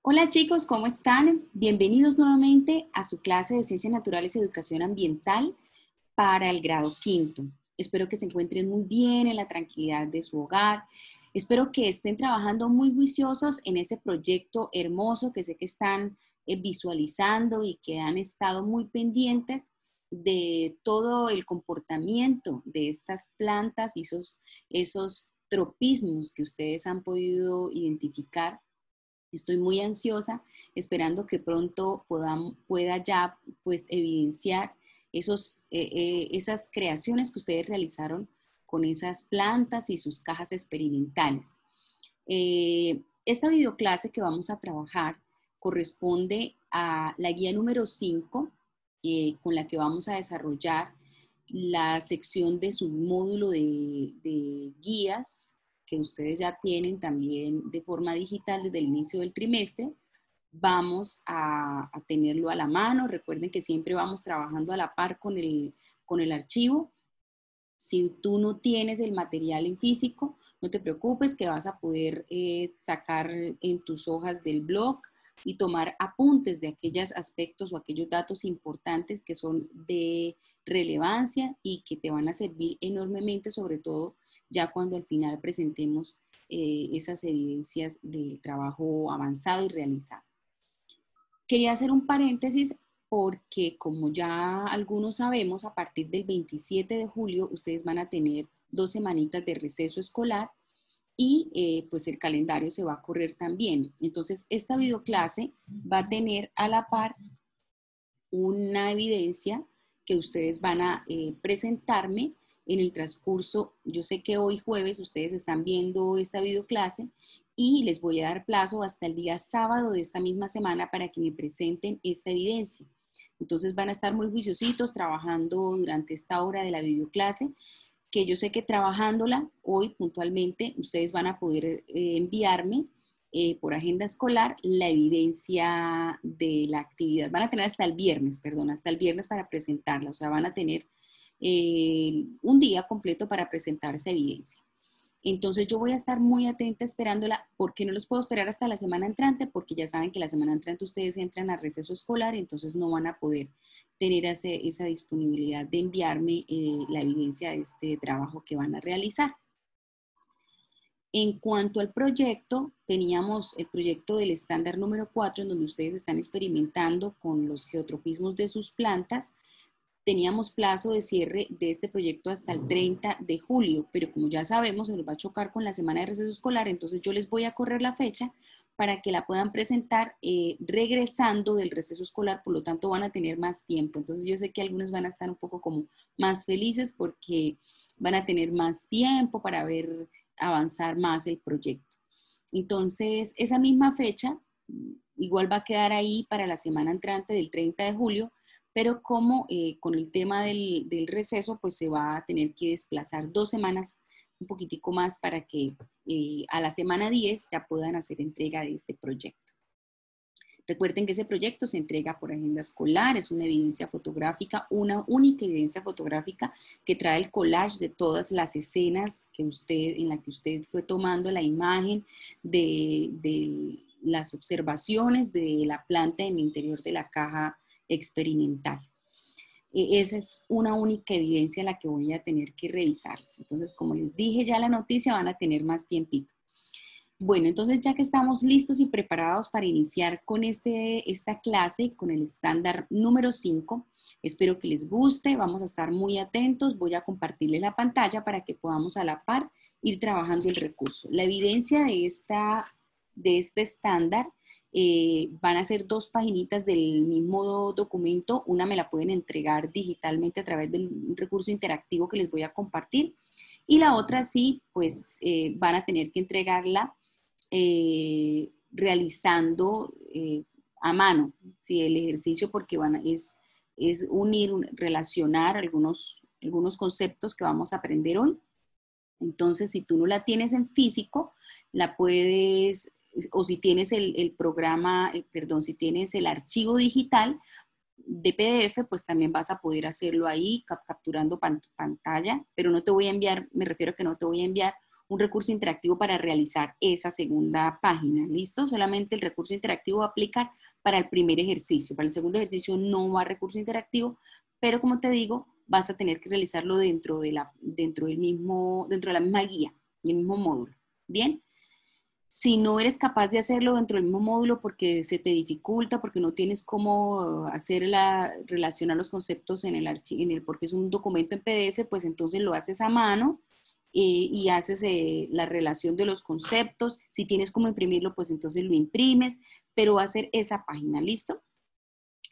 Hola chicos, ¿cómo están? Bienvenidos nuevamente a su clase de Ciencias Naturales y Educación Ambiental para el grado quinto. Espero que se encuentren muy bien en la tranquilidad de su hogar. Espero que estén trabajando muy juiciosos en ese proyecto hermoso que sé que están visualizando y que han estado muy pendientes de todo el comportamiento de estas plantas y esos tropismos que ustedes han podido identificar. Estoy muy ansiosa, esperando que pronto pueda ya pues evidenciar esas creaciones que ustedes realizaron con esas plantas y sus cajas experimentales. Esta videoclase que vamos a trabajar corresponde a la guía número 5, con la que vamos a desarrollar la sección de submódulo de guías que ustedes ya tienen también de forma digital desde el inicio del trimestre. Vamos a tenerlo a la mano. Recuerden que siempre vamos trabajando a la par con el archivo. Si tú no tienes el material en físico, no te preocupes que vas a poder sacar en tus hojas del blog y tomar apuntes de aquellos aspectos o aquellos datos importantes que son de relevancia y que te van a servir enormemente, sobre todo ya cuando al final presentemos esas evidencias del trabajo avanzado y realizado. Quería hacer un paréntesis porque, como ya algunos sabemos, a partir del 27 de julio ustedes van a tener 2 semanitas de receso escolar y pues el calendario se va a correr también. Entonces, esta videoclase va a tener a la par una evidencia que ustedes van a presentarme en el transcurso. Yo sé que hoy jueves ustedes están viendo esta videoclase y les voy a dar plazo hasta el día sábado de esta misma semana para que me presenten esta evidencia. Entonces van a estar muy juiciositos trabajando durante esta hora de la videoclase, que yo sé que trabajándola hoy puntualmente ustedes van a poder enviarme por agenda escolar la evidencia de la actividad. Van a tener hasta el viernes, perdón, hasta el viernes para presentarla. O sea, van a tener un día completo para presentar esa evidencia. Entonces yo voy a estar muy atenta esperándola. ¿Por qué no los puedo esperar hasta la semana entrante? Porque ya saben que la semana entrante ustedes entran a receso escolar, entonces no van a poder tener esa disponibilidad de enviarme la evidencia de este trabajo que van a realizar. En cuanto al proyecto, teníamos el proyecto del estándar número 4, en donde ustedes están experimentando con los geotropismos de sus plantas. Teníamos plazo de cierre de este proyecto hasta el 30 de julio, pero como ya sabemos, se nos va a chocar con la semana de receso escolar, entonces yo les voy a correr la fecha para que la puedan presentar regresando del receso escolar, por lo tanto van a tener más tiempo. Entonces yo sé que algunos van a estar un poco como más felices porque van a tener más tiempo para ver avanzar más el proyecto. Entonces, esa misma fecha igual va a quedar ahí para la semana entrante del 30 de julio, pero como con el tema del receso, pues se va a tener que desplazar 2 semanas, un poquitico más para que a la semana 10 ya puedan hacer entrega de este proyecto. Recuerden que ese proyecto se entrega por agenda escolar, es una evidencia fotográfica, una única evidencia fotográfica que trae el collage de todas las escenas en la que usted fue tomando la imagen de las observaciones de la planta en el interior de la caja experimental. Esa es una única evidencia la que voy a tener que revisarles. Entonces, como les dije ya la noticia, van a tener más tiempito. Bueno, entonces ya que estamos listos y preparados para iniciar con esta clase, con el estándar número 5, espero que les guste, vamos a estar muy atentos, voy a compartirles la pantalla para que podamos a la par ir trabajando el recurso. La evidencia de este estándar van a ser 2 paginitas del mismo documento, una me la pueden entregar digitalmente a través del recurso interactivo que les voy a compartir y la otra sí, pues van a tener que entregarla realizando a mano, ¿sí? El ejercicio porque es unir, relacionar algunos conceptos que vamos a aprender hoy. Entonces, si tú no la tienes en físico, la puedes, o si tienes el programa, perdón, si tienes el archivo digital de PDF, pues también vas a poder hacerlo ahí, capturando pantalla, pero no te voy a enviar, me refiero a que no te voy a enviar un recurso interactivo para realizar esa segunda página. ¿Listo? Solamente el recurso interactivo va a aplicar para el primer ejercicio. Para el segundo ejercicio no va recurso interactivo, pero como te digo, vas a tener que realizarlo dentro de la misma guía, el mismo módulo. ¿Bien? Si no eres capaz de hacerlo dentro del mismo módulo porque se te dificulta, porque no tienes cómo relacionar los conceptos en el archivo, porque es un documento en PDF, pues entonces lo haces a mano y haces la relación de los conceptos. Si tienes cómo imprimirlo, pues entonces lo imprimes, pero va a ser esa página, ¿listo?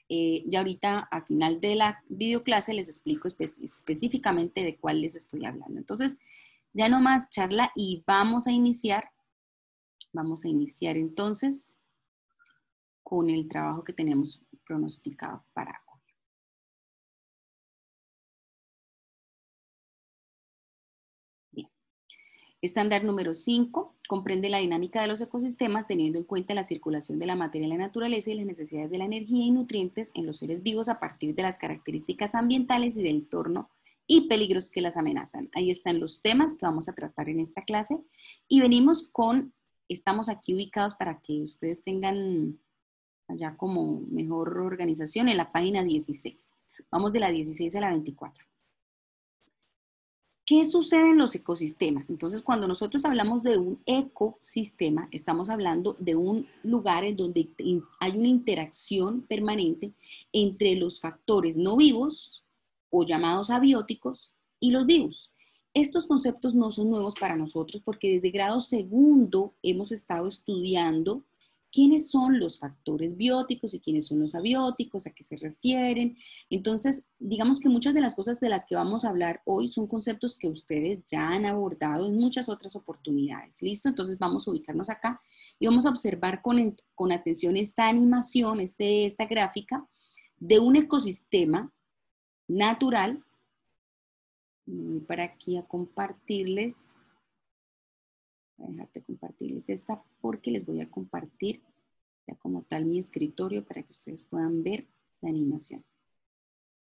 Ya ahorita al final de la videoclase les explico específicamente de cuál les estoy hablando. Entonces, ya no más charla y vamos a iniciar. Vamos a iniciar entonces con el trabajo que tenemos pronosticado para hoy. Bien. Estándar número 5 comprende la dinámica de los ecosistemas teniendo en cuenta la circulación de la materia en la naturaleza y las necesidades de la energía y nutrientes en los seres vivos a partir de las características ambientales y del entorno y peligros que las amenazan. Ahí están los temas que vamos a tratar en esta clase y estamos aquí ubicados para que ustedes tengan allá como mejor organización en la página 16. Vamos de la 16 a la 24. ¿Qué sucede en los ecosistemas? Entonces, cuando nosotros hablamos de un ecosistema, estamos hablando de un lugar en donde hay una interacción permanente entre los factores no vivos o llamados abióticos y los vivos. Estos conceptos no son nuevos para nosotros porque desde grado segundo hemos estado estudiando quiénes son los factores bióticos y quiénes son los abióticos, a qué se refieren. Entonces, digamos que muchas de las cosas de las que vamos a hablar hoy son conceptos que ustedes ya han abordado en muchas otras oportunidades. ¿Listo? Entonces vamos a ubicarnos acá y vamos a observar con atención esta animación, esta gráfica de un ecosistema natural. Voy para aquí a compartirles. Voy a dejarte compartirles esta porque les voy a compartir ya como tal mi escritorio para que ustedes puedan ver la animación.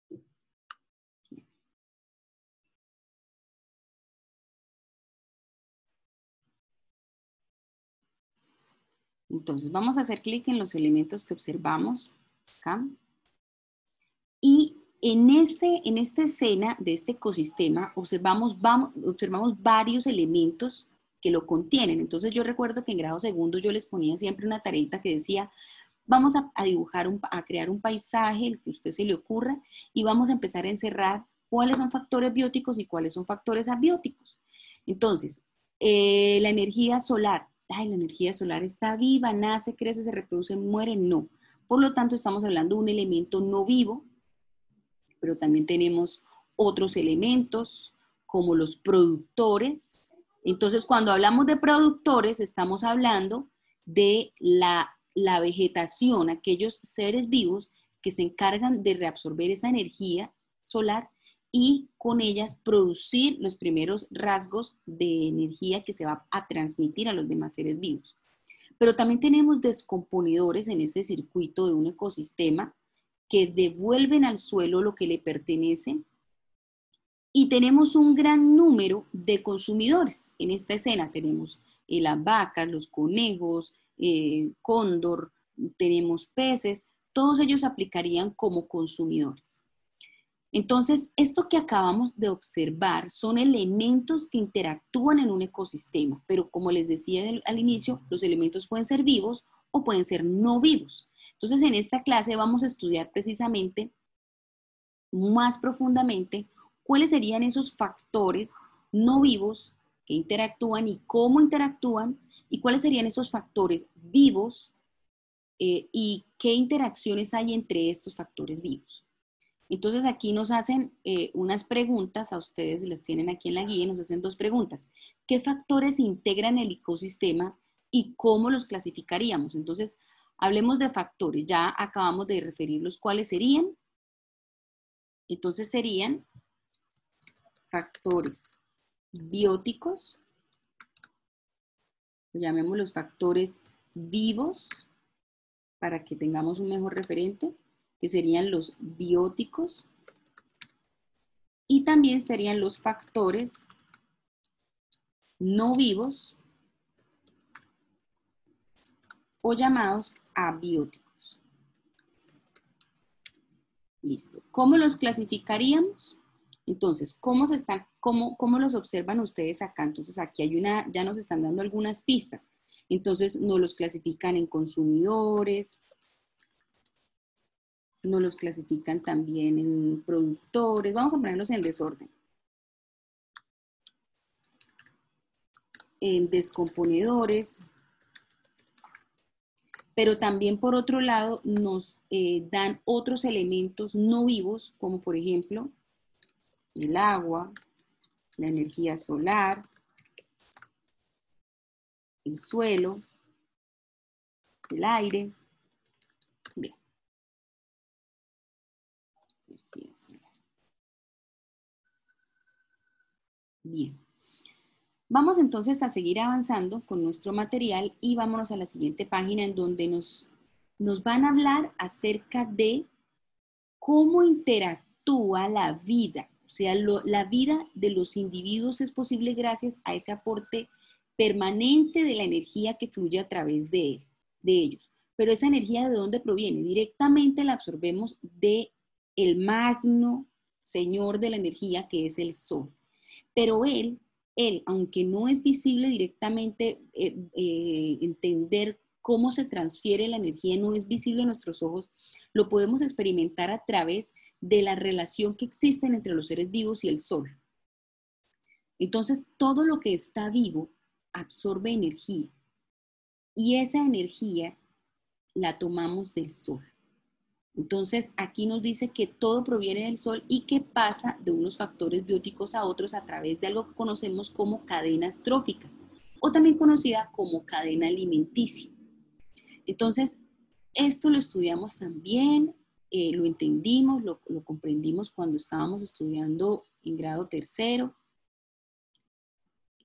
Bien. Entonces vamos a hacer clic en los elementos que observamos acá. Y en esta escena de este ecosistema observamos varios elementos que lo contienen. Entonces yo recuerdo que en grado segundo yo les ponía siempre una tareita que decía, vamos a dibujar, a crear un paisaje, el que a usted se le ocurra, y vamos a empezar a encerrar cuáles son factores bióticos y cuáles son factores abióticos. Entonces, la energía solar, la energía solar está viva, nace, crece, se reproduce, muere, no. Por lo tanto, estamos hablando de un elemento no vivo, pero también tenemos otros elementos como los productores. Entonces, cuando hablamos de productores, estamos hablando de la vegetación, aquellos seres vivos que se encargan de reabsorber esa energía solar y con ellas producir los primeros rasgos de energía que se va a transmitir a los demás seres vivos. Pero también tenemos descomponedores en ese circuito de un ecosistema que devuelven al suelo lo que le pertenece y tenemos un gran número de consumidores. En esta escena tenemos las vacas, los conejos, cóndor, tenemos peces, todos ellos aplicarían como consumidores. Entonces, esto que acabamos de observar son elementos que interactúan en un ecosistema, pero como les decía al inicio, los elementos pueden ser vivos o pueden ser no vivos. Entonces, en esta clase vamos a estudiar precisamente más profundamente cuáles serían esos factores no vivos que interactúan y cómo interactúan y cuáles serían esos factores vivos y qué interacciones hay entre estos factores vivos. Entonces aquí nos hacen unas preguntas, a ustedes les tienen aquí en la guía, nos hacen dos preguntas. ¿Qué factores integran el ecosistema y cómo los clasificaríamos? Entonces, hablemos de factores, ya acabamos de referirlos cuáles serían. Entonces serían factores bióticos, llamémoslos factores vivos para que tengamos un mejor referente, que serían los bióticos, y también estarían los factores no vivos o llamados abióticos. Listo. ¿Cómo los clasificaríamos? Entonces, ¿cómo los observan ustedes acá? Entonces, aquí hay ya nos están dando algunas pistas. Entonces, nos los clasifican en consumidores, nos los clasifican también en productores. Vamos a ponerlos en desorden. En descomponedores. Pero también, por otro lado, nos dan otros elementos no vivos, como por ejemplo, el agua, la energía solar, el suelo, el aire. Bien. Energía solar. Bien. Vamos entonces a seguir avanzando con nuestro material y vámonos a la siguiente página en donde nos van a hablar acerca de cómo interactúa la vida. O sea, la vida de los individuos es posible gracias a ese aporte permanente de la energía que fluye a través de ellos. Pero esa energía, ¿de dónde proviene? Directamente la absorbemos del magno señor de la energía, que es el Sol. Pero él, aunque no es visible directamente, entender cómo se transfiere la energía no es visible a nuestros ojos, lo podemos experimentar a través de la relación que existe entre los seres vivos y el Sol. Entonces, todo lo que está vivo absorbe energía y esa energía la tomamos del Sol. Entonces, aquí nos dice que todo proviene del Sol y que pasa de unos factores bióticos a otros a través de algo que conocemos como cadenas tróficas o también conocida como cadena alimenticia. Entonces, esto lo estudiamos también, lo entendimos, lo comprendimos cuando estábamos estudiando en grado tercero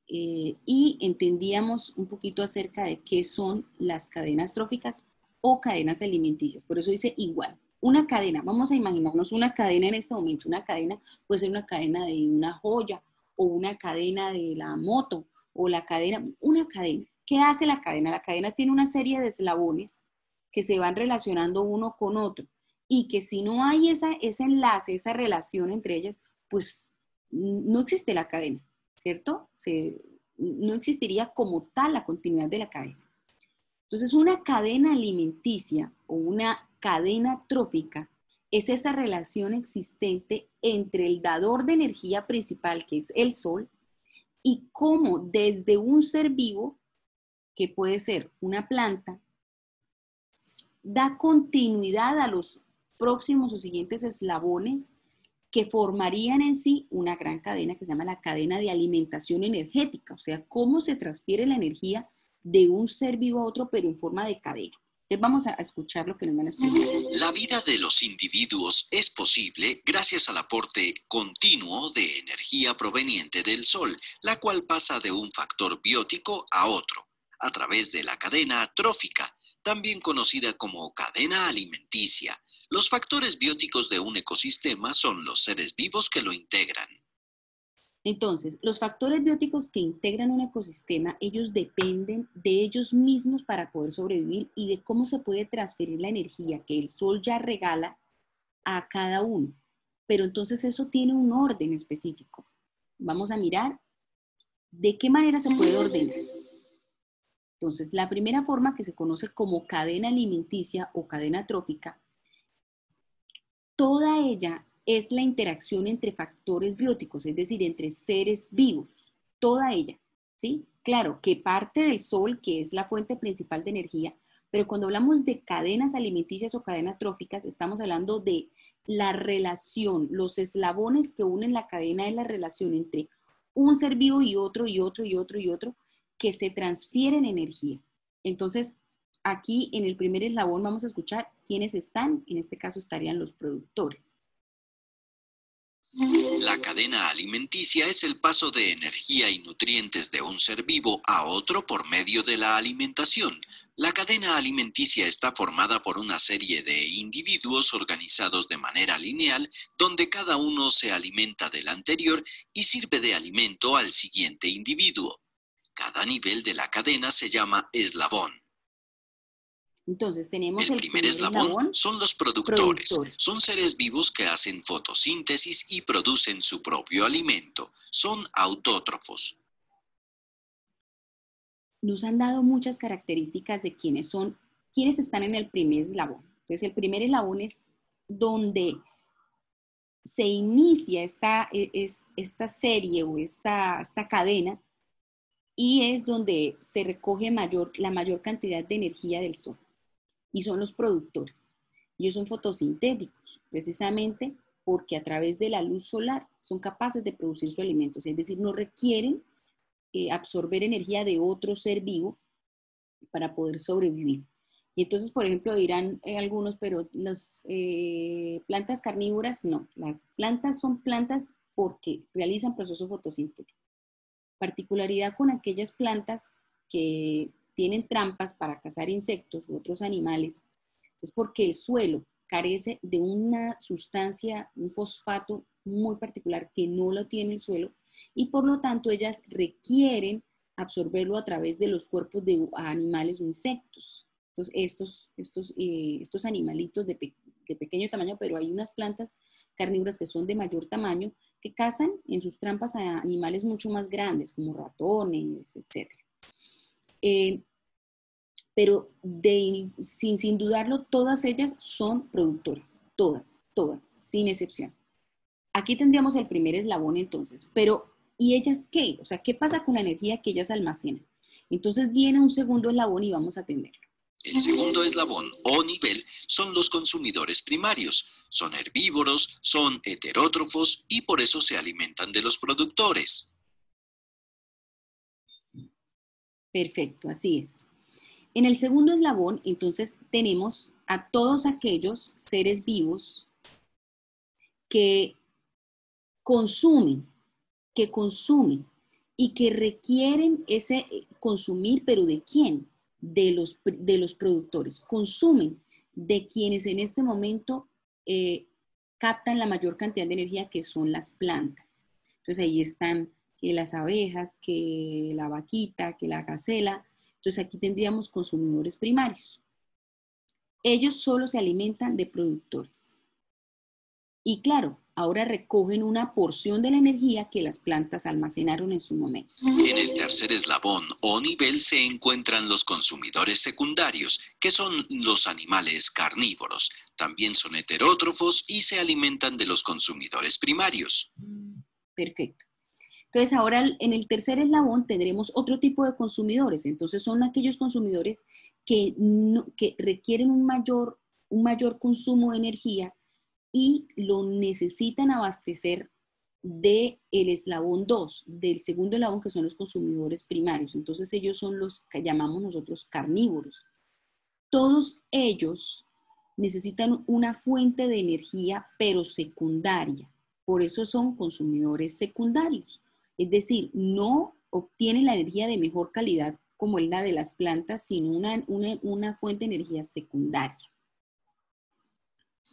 y entendíamos un poquito acerca de qué son las cadenas tróficas o cadenas alimenticias. Por eso dice igual. Una cadena, vamos a imaginarnos una cadena en este momento. Una cadena puede ser una cadena de una joya o una cadena de la moto o una cadena. ¿Qué hace la cadena? La cadena tiene una serie de eslabones que se van relacionando uno con otro y que si no hay ese enlace, esa relación entre ellas, pues no existe la cadena, ¿cierto? No existiría como tal la continuidad de la cadena. Entonces, una cadena alimenticia o una cadena trófica es esa relación existente entre el dador de energía principal, que es el Sol, y cómo desde un ser vivo, que puede ser una planta, da continuidad a los próximos o siguientes eslabones que formarían en sí una gran cadena que se llama la cadena de alimentación energética, o sea, cómo se transfiere la energía de un ser vivo a otro, pero en forma de cadena. Entonces vamos a escuchar lo que nos van a explicar. La vida de los individuos es posible gracias al aporte continuo de energía proveniente del Sol, la cual pasa de un factor biótico a otro, a través de la cadena trófica, también conocida como cadena alimenticia. Los factores bióticos de un ecosistema son los seres vivos que lo integran. Entonces, los factores bióticos que integran un ecosistema, ellos dependen de ellos mismos para poder sobrevivir y de cómo se puede transferir la energía que el Sol ya regala a cada uno. Pero entonces eso tiene un orden específico. Vamos a mirar de qué manera se puede ordenar. Entonces, la primera forma, que se conoce como cadena alimenticia o cadena trófica, toda ella es la interacción entre factores bióticos, es decir, entre seres vivos, toda ella, ¿sí? Claro, que parte del Sol, que es la fuente principal de energía, pero cuando hablamos de cadenas alimenticias o cadenas tróficas, estamos hablando de la relación, los eslabones que unen la cadena es la relación entre un ser vivo y otro, y otro, y otro, y otro, que se transfieren energía. Entonces, aquí en el primer eslabón vamos a escuchar quiénes están, en este caso estarían los productores. La cadena alimenticia es el paso de energía y nutrientes de un ser vivo a otro por medio de la alimentación. La cadena alimenticia está formada por una serie de individuos organizados de manera lineal, donde cada uno se alimenta del anterior y sirve de alimento al siguiente individuo. Cada nivel de la cadena se llama eslabón. Entonces tenemos El primer eslabón son los productores. Son seres vivos que hacen fotosíntesis y producen su propio alimento. Son autótrofos. Nos han dado muchas características de quiénes están en el primer eslabón. Entonces el primer eslabón es donde se inicia esta serie o esta cadena, y es donde se recoge la mayor cantidad de energía del sol. Y son los productores. Ellos son fotosintéticos, precisamente porque a través de la luz solar son capaces de producir su alimento. Es decir, no requieren absorber energía de otro ser vivo para poder sobrevivir. Y entonces, por ejemplo, dirán algunos, pero las plantas carnívoras, no. Las plantas son plantas porque realizan proceso fotosintético. Particularidad con aquellas plantas que tienen trampas para cazar insectos u otros animales, es porque el suelo carece de una sustancia, un fosfato muy particular que no lo tiene el suelo, y por lo tanto ellas requieren absorberlo a través de los cuerpos de animales o insectos. Entonces estos animalitos de pequeño tamaño, pero hay unas plantas carnívoras que son de mayor tamaño, que cazan en sus trampas a animales mucho más grandes, como ratones, etc. Pero sin dudarlo, todas ellas son productoras, todas, sin excepción. Aquí tendríamos el primer eslabón entonces, pero ¿y ellas qué? O sea, ¿qué pasa con la energía que ellas almacenan? Entonces viene un segundo eslabón y vamos a atenderlo. El segundo eslabón o nivel son los consumidores primarios. Son herbívoros, son heterótrofos y por eso se alimentan de los productores. Perfecto, así es. En el segundo eslabón, entonces, tenemos a todos aquellos seres vivos que consumen y que requieren ese consumir, pero ¿de quién? De los productores. Consumen de quienes en este momento captan la mayor cantidad de energía, que son las plantas. Entonces ahí están que las abejas, que la vaquita, que la gacela. Entonces aquí tendríamos consumidores primarios. Ellos solo se alimentan de productores. Y claro, ahora recogen una porción de la energía que las plantas almacenaron en su momento. En el tercer eslabón o nivel se encuentran los consumidores secundarios, que son los animales carnívoros. También son heterótrofos y se alimentan de los consumidores primarios. Perfecto. Entonces ahora en el tercer eslabón tendremos otro tipo de consumidores. Entonces son aquellos consumidores que requieren un mayor consumo de energía y lo necesitan abastecer del eslabón 2, del segundo eslabón, que son los consumidores primarios. Entonces ellos son los que llamamos nosotros carnívoros. Todos ellos necesitan una fuente de energía, pero secundaria. Por eso son consumidores secundarios. Es decir, no obtienen la energía de mejor calidad como es la de las plantas, sino una fuente de energía secundaria.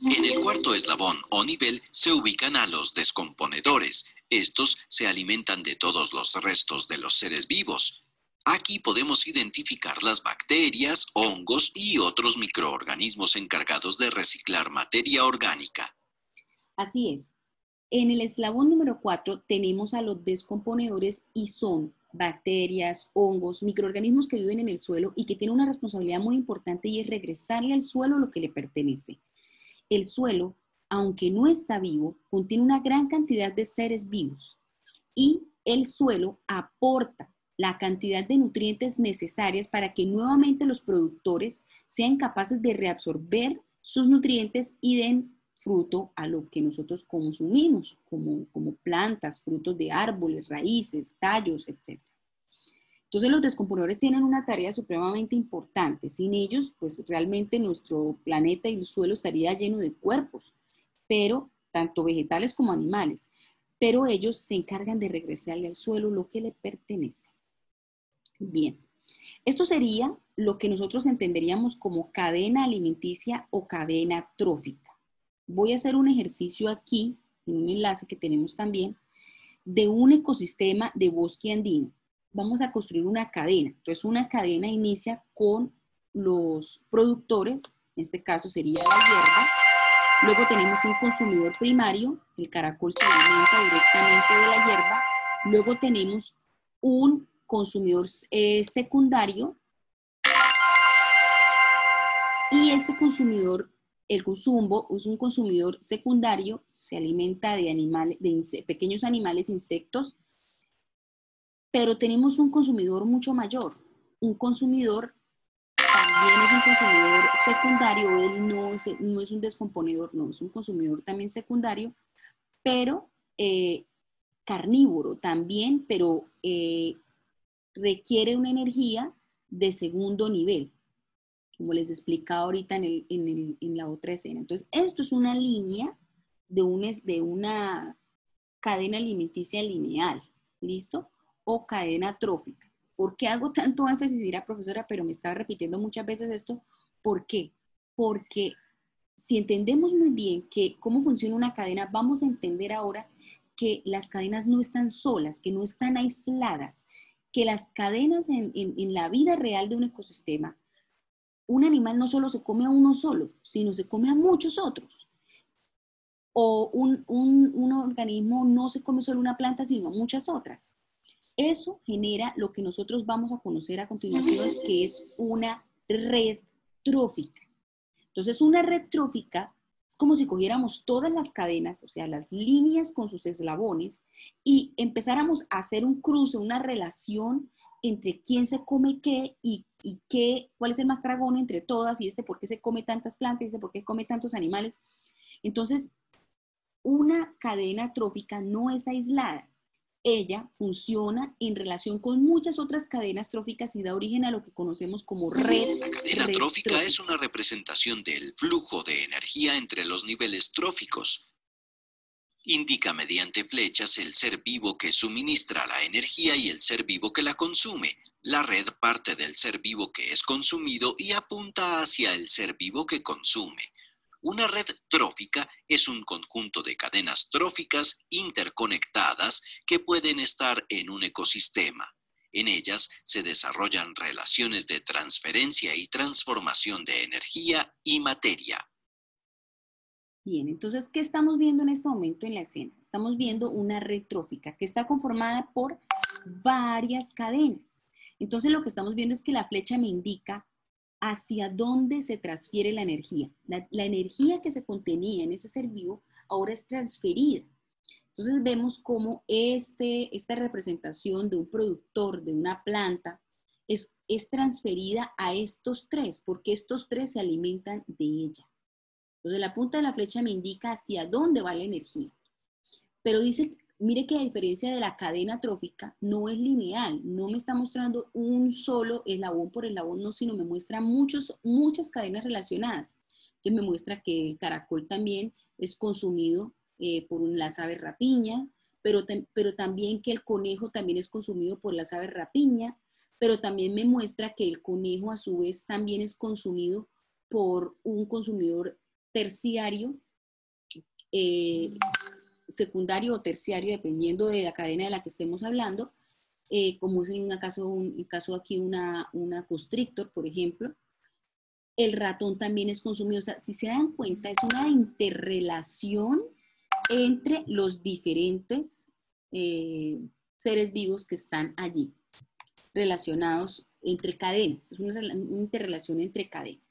En el cuarto eslabón o nivel se ubican a los descomponedores. Estos se alimentan de todos los restos de los seres vivos. Aquí podemos identificar las bacterias, hongos y otros microorganismos encargados de reciclar materia orgánica. Así es. En el eslabón número 4 tenemos a los descomponedores y son bacterias, hongos, microorganismos que viven en el suelo y que tienen una responsabilidad muy importante, y es regresarle al suelo lo que le pertenece. El suelo, aunque no está vivo, contiene una gran cantidad de seres vivos, y el suelo aporta la cantidad de nutrientes necesarias para que nuevamente los productores sean capaces de reabsorber sus nutrientes y den fruto a lo que nosotros consumimos, como plantas, frutos de árboles, raíces, tallos, etc. Entonces los descomponedores tienen una tarea supremamente importante. Sin ellos, pues realmente nuestro planeta y el suelo estaría lleno de cuerpos, pero tanto vegetales como animales. Pero ellos se encargan de regresarle al suelo lo que le pertenece. Bien, esto sería lo que nosotros entenderíamos como cadena alimenticia o cadena trófica. Voy a hacer un ejercicio aquí, en un enlace que tenemos también, de un ecosistema de bosque andino. vamos a construir una cadena. Entonces, una cadena inicia con los productores, en este caso sería la hierba. Luego tenemos un consumidor primario, el caracol se alimenta directamente de la hierba. Luego tenemos un consumidor secundario, y este consumidor, el consumbo, es un consumidor secundario, se alimenta de animales, de pequeños animales, insectos, pero tenemos un consumidor mucho mayor, un consumidor también es un consumidor secundario, él no es un descomponedor, no, es un consumidor también secundario, pero carnívoro también, pero requiere una energía de segundo nivel, como les explicaba ahorita en la otra escena. Entonces, esto es una línea de una cadena alimenticia lineal, ¿listo? O cadena trófica. ¿Por qué hago tanto énfasis, dirá profesora, pero me está repitiendo muchas veces esto? ¿Por qué? Porque si entendemos muy bien cómo funciona una cadena, vamos a entender ahora que las cadenas no están solas, que no están aisladas, que las cadenas en la vida real de un ecosistema, un animal no solo se come a uno solo, sino se come a muchos otros. O un organismo no se come solo una planta, sino muchas otras. Eso genera lo que nosotros vamos a conocer a continuación, que es una red trófica. Entonces, una red trófica es como si cogiéramos todas las cadenas, o sea, las líneas con sus eslabones, y empezáramos a hacer un cruce, una relación entre quién se come qué y cuál es el más tragón entre todas, y por qué se come tantas plantas, y por qué come tantos animales. Entonces, una cadena trófica no es aislada. Ella funciona en relación con muchas otras cadenas tróficas y da origen a lo que conocemos como red. La cadena trófica es una representación del flujo de energía entre los niveles tróficos. Indica mediante flechas el ser vivo que suministra la energía y el ser vivo que la consume. La red parte del ser vivo que es consumido y apunta hacia el ser vivo que consume. Una red trófica es un conjunto de cadenas tróficas interconectadas que pueden estar en un ecosistema. En ellas se desarrollan relaciones de transferencia y transformación de energía y materia. Bien, entonces, ¿qué estamos viendo en este momento en la escena? Estamos viendo una red trófica que está conformada por varias cadenas. Entonces, lo que estamos viendo es que la flecha me indica hacia dónde se transfiere la energía. La energía que se contenía en ese ser vivo ahora es transferida. Entonces vemos cómo esta representación de un productor, de una planta, es transferida a estos tres, porque estos tres se alimentan de ella. Entonces la punta de la flecha me indica hacia dónde va la energía. Pero dice, mire que a diferencia de la cadena trófica, no es lineal, no me está mostrando un solo eslabón por eslabón, no, sino me muestra muchas cadenas relacionadas. Entonces me muestra que el caracol también es consumido por las aves rapiña, pero también que el conejo también es consumido por las aves rapiña, pero también me muestra que el conejo a su vez también es consumido por un consumidor terciario, secundario o terciario, dependiendo de la cadena de la que estemos hablando, como es en el caso aquí una constrictor, por ejemplo. El ratón también es consumido. O sea, si se dan cuenta, es una interrelación entre los diferentes seres vivos que están allí, relacionados entre cadenas. Es una interrelación entre cadenas.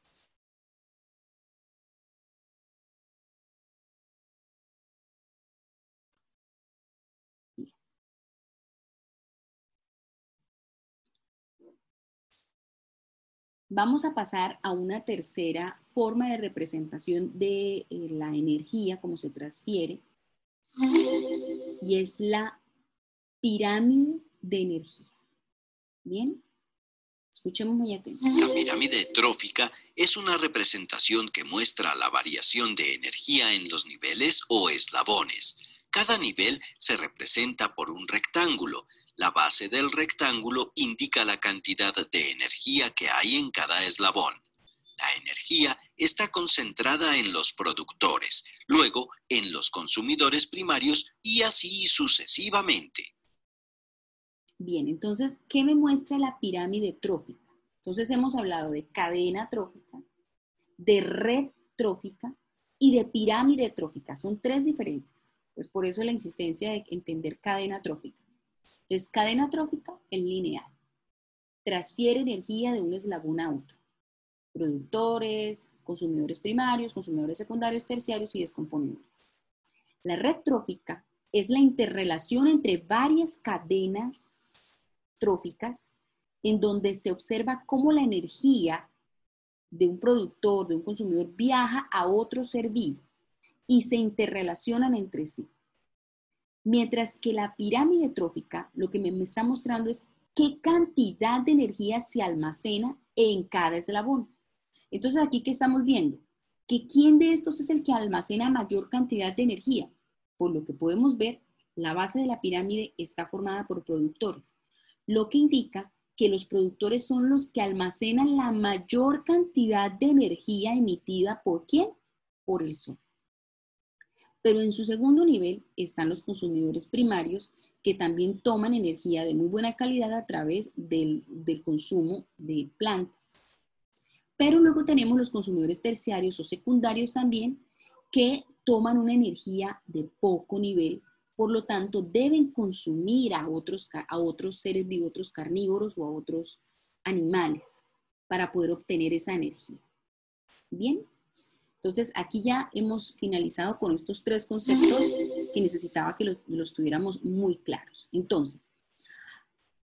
Vamos a pasar a una tercera forma de representación de la energía, como se transfiere, y es la pirámide de energía. ¿Bien? Escuchemos muy atentos. La pirámide trófica es una representación que muestra la variación de energía en los niveles o eslabones. Cada nivel se representa por un rectángulo. La base del rectángulo indica la cantidad de energía que hay en cada eslabón. La energía está concentrada en los productores, luego en los consumidores primarios y así sucesivamente. Bien, entonces, ¿qué me muestra la pirámide trófica? Entonces hemos hablado de cadena trófica, de red trófica y de pirámide trófica. Son tres diferentes. Pues por eso la insistencia de entender cadena trófica. Entonces, cadena trófica es lineal. Transfiere energía de un eslabón a otro. Productores, consumidores primarios, consumidores secundarios, terciarios y descomponedores. La red trófica es la interrelación entre varias cadenas tróficas en donde se observa cómo la energía de un productor, de un consumidor, viaja a otro ser vivo y se interrelacionan entre sí. Mientras que la pirámide trófica lo que me está mostrando es qué cantidad de energía se almacena en cada eslabón. Entonces, aquí, ¿qué estamos viendo? Que quién de estos es el que almacena mayor cantidad de energía. Por lo que podemos ver, la base de la pirámide está formada por productores, lo que indica que los productores son los que almacenan la mayor cantidad de energía emitida ¿por quién? Por el sol. Pero en su segundo nivel están los consumidores primarios, que también toman energía de muy buena calidad a través del consumo de plantas. Pero luego tenemos los consumidores terciarios o secundarios también, que toman una energía de poco nivel, por lo tanto deben consumir a otros seres vivos, otros carnívoros o a otros animales para poder obtener esa energía. Bien, entonces aquí ya hemos finalizado con estos tres conceptos que necesitaba que los tuviéramos muy claros. Entonces,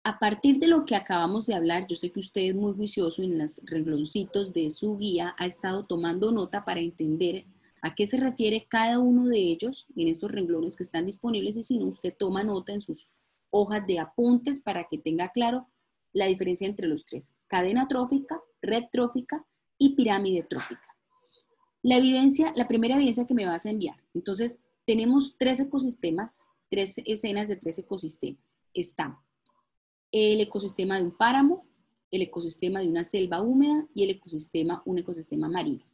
a partir de lo que acabamos de hablar, yo sé que usted es muy juicioso en los rengloncitos de su guía, ha estado tomando nota para entender a qué se refiere cada uno de ellos en estos renglones que están disponibles, y si no, usted toma nota en sus hojas de apuntes para que tenga claro la diferencia entre los tres: cadena trófica, red trófica y pirámide trófica. La primera evidencia que me vas a enviar. Entonces, tenemos tres ecosistemas, tres escenas de tres ecosistemas. Están el ecosistema de un páramo, el ecosistema de una selva húmeda y un ecosistema marino.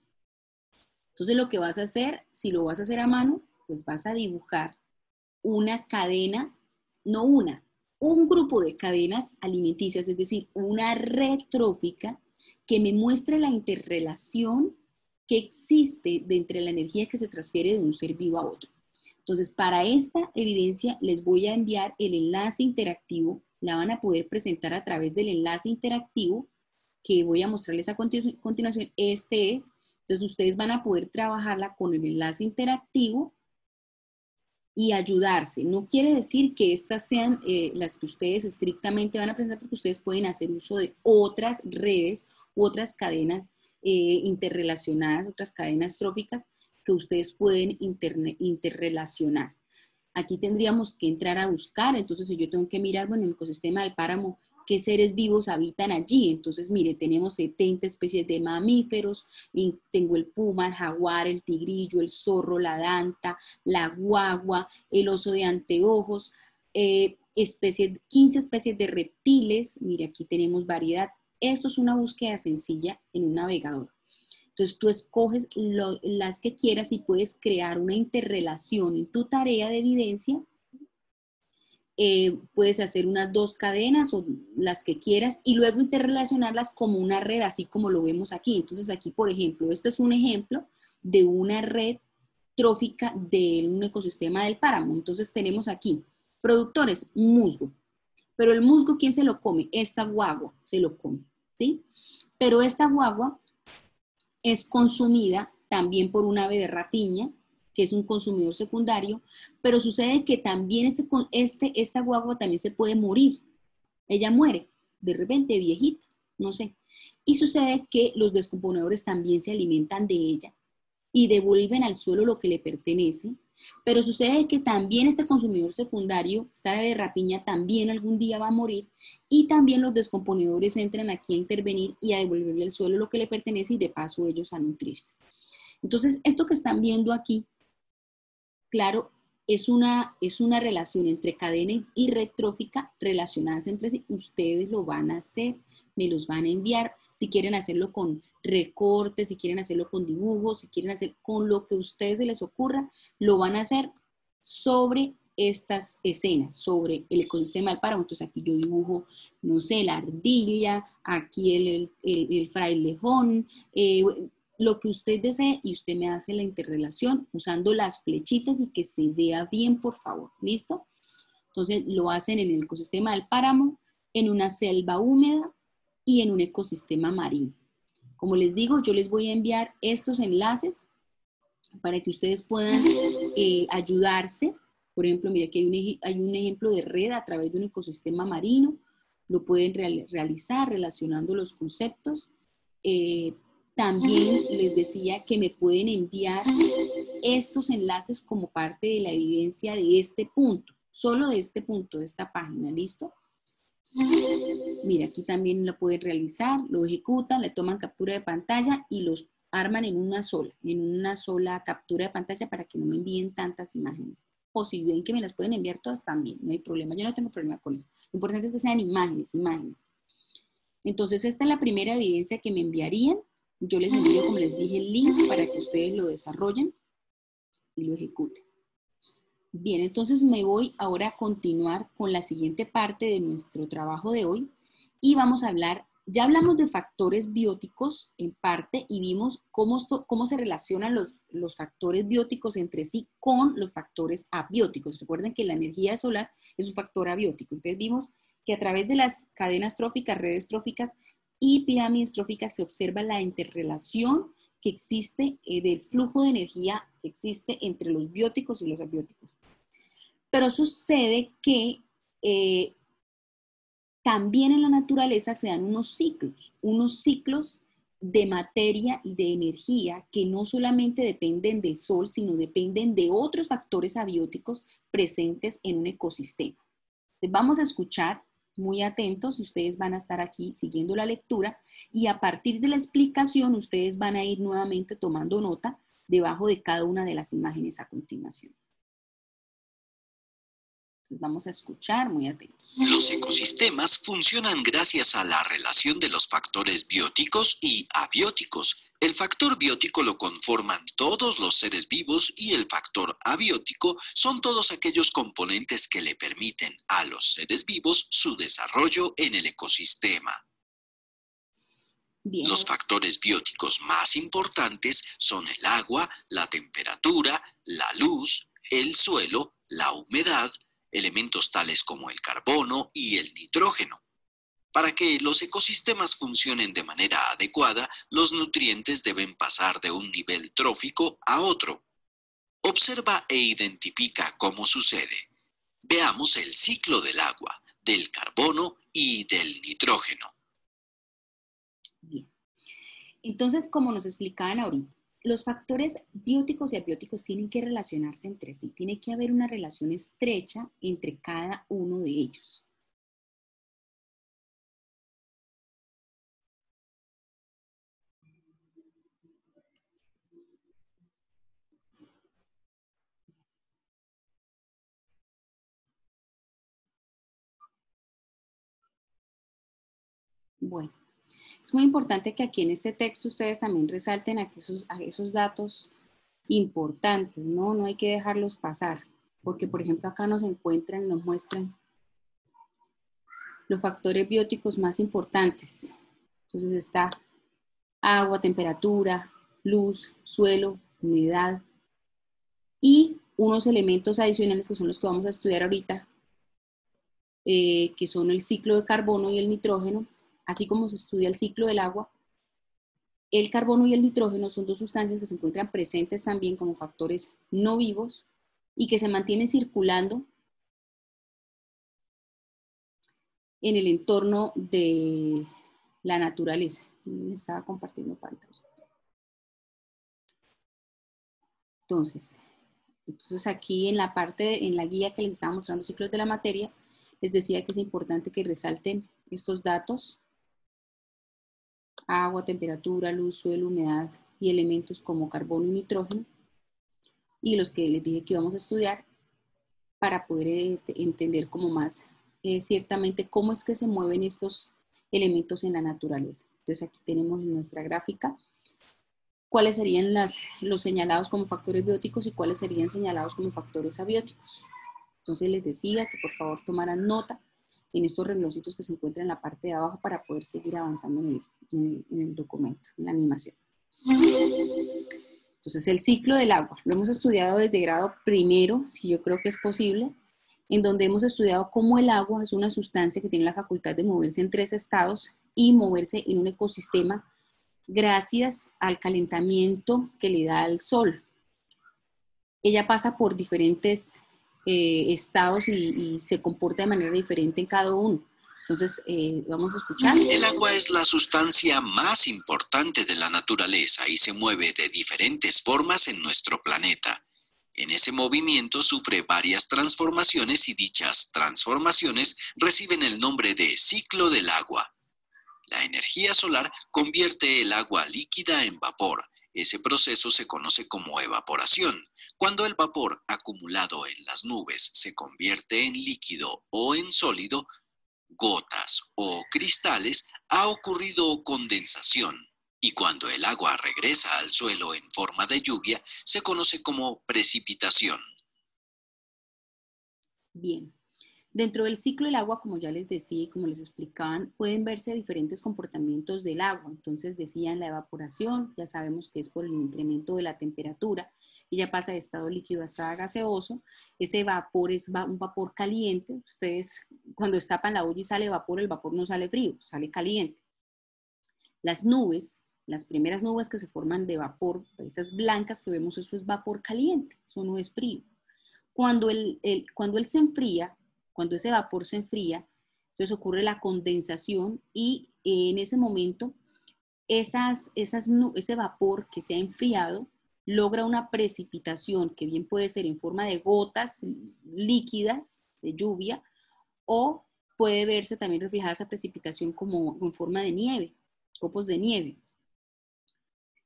Entonces, lo que vas a hacer, si lo vas a hacer a mano, pues vas a dibujar una cadena, no una, un grupo de cadenas alimenticias, es decir, una red trófica que me muestre la interrelación que existe entre la energía que se transfiere de un ser vivo a otro. Entonces, para esta evidencia les voy a enviar el enlace interactivo. La van a poder presentar a través del enlace interactivo que voy a mostrarles a continuación. Este es. Entonces, ustedes van a poder trabajarla con el enlace interactivo y ayudarse. No quiere decir que estas sean las que ustedes estrictamente van a presentar, porque ustedes pueden hacer uso de otras redes u otras cadenas interrelacionadas, otras cadenas tróficas que ustedes pueden interrelacionar. Aquí tendríamos que entrar a buscar. Entonces, si yo tengo que mirar, bueno, en el ecosistema del páramo, ¿qué seres vivos habitan allí? Entonces, mire, tenemos 70 especies de mamíferos, y tengo el puma, el jaguar, el tigrillo, el zorro, la danta, la guagua, el oso de anteojos, 15 especies de reptiles. Mire, aquí tenemos variedad. Esto es una búsqueda sencilla en un navegador. Entonces tú escoges las que quieras y puedes crear una interrelación en tu tarea de evidencia. Puedes hacer unas 2 cadenas o las que quieras y luego interrelacionarlas como una red, así como lo vemos aquí. Entonces aquí, por ejemplo, este es un ejemplo de una red trófica de un ecosistema del páramo. Entonces tenemos aquí productores, musgo. Pero el musgo, ¿quién se lo come? Esta guagua se lo come, ¿sí? Pero esta guagua es consumida también por un ave de rapiña, que es un consumidor secundario, pero sucede que también esta guagua también se puede morir. Ella muere, de repente, viejita, no sé. Y sucede que los descomponedores también se alimentan de ella y devuelven al suelo lo que le pertenece, pero sucede que también este consumidor secundario, esta ave de rapiña, también algún día va a morir, y también los descomponedores entran aquí a intervenir y a devolverle al suelo lo que le pertenece, y de paso ellos a nutrirse. Entonces, esto que están viendo aquí, claro, es una relación entre cadena y red trófica relacionadas entre sí. Ustedes lo van a hacer, me los van a enviar. Si quieren hacerlo con recortes, si quieren hacerlo con dibujos, si quieren hacer con lo que a ustedes se les ocurra, lo van a hacer sobre estas escenas sobre el ecosistema del páramo. Entonces aquí yo dibujo, no sé, la ardilla, aquí el frailejón, lo que usted desee, y usted me hace la interrelación usando las flechitas y que se vea bien, por favor. ¿Listo? Entonces lo hacen en el ecosistema del páramo, en una selva húmeda y en un ecosistema marino. Como les digo, yo les voy a enviar estos enlaces para que ustedes puedan ayudarse. Por ejemplo, mira, aquí hay un ejemplo de red a través de un ecosistema marino. Lo pueden realizar relacionando los conceptos. También les decía que me pueden enviar estos enlaces como parte de la evidencia de este punto, solo de este punto, de esta página, ¿listo? Mira, aquí también lo pueden realizar, lo ejecutan, le toman captura de pantalla y los arman en una sola captura de pantalla para que no me envíen tantas imágenes. O si ven que me las pueden enviar todas también, no hay problema, yo no tengo problema con eso. Lo importante es que sean imágenes. Entonces esta es la primera evidencia que me enviarían. Yo les envío, como les dije, el link para que ustedes lo desarrollen y lo ejecuten. Bien, entonces me voy ahora a continuar con la siguiente parte de nuestro trabajo de hoy y vamos a hablar, ya hablamos de factores bióticos en parte y vimos cómo se relacionan los factores bióticos entre sí con los factores abióticos. Recuerden que la energía solar es un factor abiótico. Entonces vimos que a través de las cadenas tróficas, redes tróficas y pirámides tróficas se observa la interrelación que existe del flujo de energía que existe entre los bióticos y los abióticos. Pero sucede que también en la naturaleza se dan unos ciclos de materia y de energía que no solamente dependen del sol, sino dependen de otros factores abióticos presentes en un ecosistema. Entonces vamos a escuchar muy atentos, ustedes van a estar aquí siguiendo la lectura y a partir de la explicación ustedes van a ir nuevamente tomando nota debajo de cada una de las imágenes a continuación. Vamos a escuchar muy atentos. Los ecosistemas funcionan gracias a la relación de los factores bióticos y abióticos. El factor biótico lo conforman todos los seres vivos y el factor abiótico son todos aquellos componentes que le permiten a los seres vivos su desarrollo en el ecosistema. Bien. Los factores bióticos más importantes son el agua, la temperatura, la luz, el suelo, la humedad, elementos tales como el carbono y el nitrógeno. Para que los ecosistemas funcionen de manera adecuada, los nutrientes deben pasar de un nivel trófico a otro. Observa e identifica cómo sucede. Veamos el ciclo del agua, del carbono y del nitrógeno. Bien. Entonces, como nos explicaban ahorita, los factores bióticos y abióticos tienen que relacionarse entre sí. Tiene que haber una relación estrecha entre cada uno de ellos. Bueno, es muy importante que aquí en este texto ustedes también resalten a esos datos importantes, ¿no? No hay que dejarlos pasar, porque por ejemplo acá nos muestran los factores bióticos más importantes. Entonces está agua, temperatura, luz, suelo, humedad y unos elementos adicionales que son los que vamos a estudiar ahorita, que son el ciclo de carbono y el nitrógeno, así como se estudia el ciclo del agua. El carbono y el nitrógeno son dos sustancias que se encuentran presentes también como factores no vivos y que se mantienen circulando en el entorno de la naturaleza. Me estaba compartiendo pantalla. Entonces aquí en la parte, en la guía que les estaba mostrando ciclos de la materia, les decía que es importante que resalten estos datos: agua, temperatura, luz, suelo, humedad y elementos como carbono y nitrógeno, y los que les dije que íbamos a estudiar para poder entender como más ciertamente cómo es que se mueven estos elementos en la naturaleza. Entonces aquí tenemos en nuestra gráfica cuáles serían los señalados como factores bióticos y cuáles serían señalados como factores abióticos. Entonces les decía que por favor tomaran nota en estos rengloncitos que se encuentran en la parte de abajo para poder seguir avanzando en el documento, en la animación. Entonces el ciclo del agua, lo hemos estudiado desde grado primero, si yo creo que es posible, en donde hemos estudiado cómo el agua es una sustancia que tiene la facultad de moverse en 3 estados y moverse en un ecosistema gracias al calentamiento que le da el sol. Ella pasa por diferentes estados y se comporta de manera diferente en cada uno. Entonces, vamos a escuchar. El agua es la sustancia más importante de la naturaleza y se mueve de diferentes formas en nuestro planeta. En ese movimiento sufre varias transformaciones y dichas transformaciones reciben el nombre de ciclo del agua. La energía solar convierte el agua líquida en vapor. Ese proceso se conoce como evaporación. Cuando el vapor acumulado en las nubes se convierte en líquido o en sólido, gotas o cristales, ha ocurrido condensación. Y cuando el agua regresa al suelo en forma de lluvia, se conoce como precipitación. Bien. Dentro del ciclo del agua, como ya les decía y como les explicaban, pueden verse diferentes comportamientos del agua. Entonces decían la evaporación, ya sabemos que es por el incremento de la temperatura, ella pasa de estado líquido a estado gaseoso. Ese vapor es un vapor caliente. Ustedes cuando destapan la olla y sale vapor, el vapor no sale frío, sale caliente. Las nubes, las primeras nubes que se forman de vapor, esas blancas que vemos, eso es vapor caliente, eso no es frío. Cuando él se enfría, cuando ese vapor se enfría, entonces ocurre la condensación y en ese momento ese vapor que se ha enfriado logra una precipitación que bien puede ser en forma de gotas líquidas de lluvia o puede verse también reflejada esa precipitación como en forma de nieve, copos de nieve.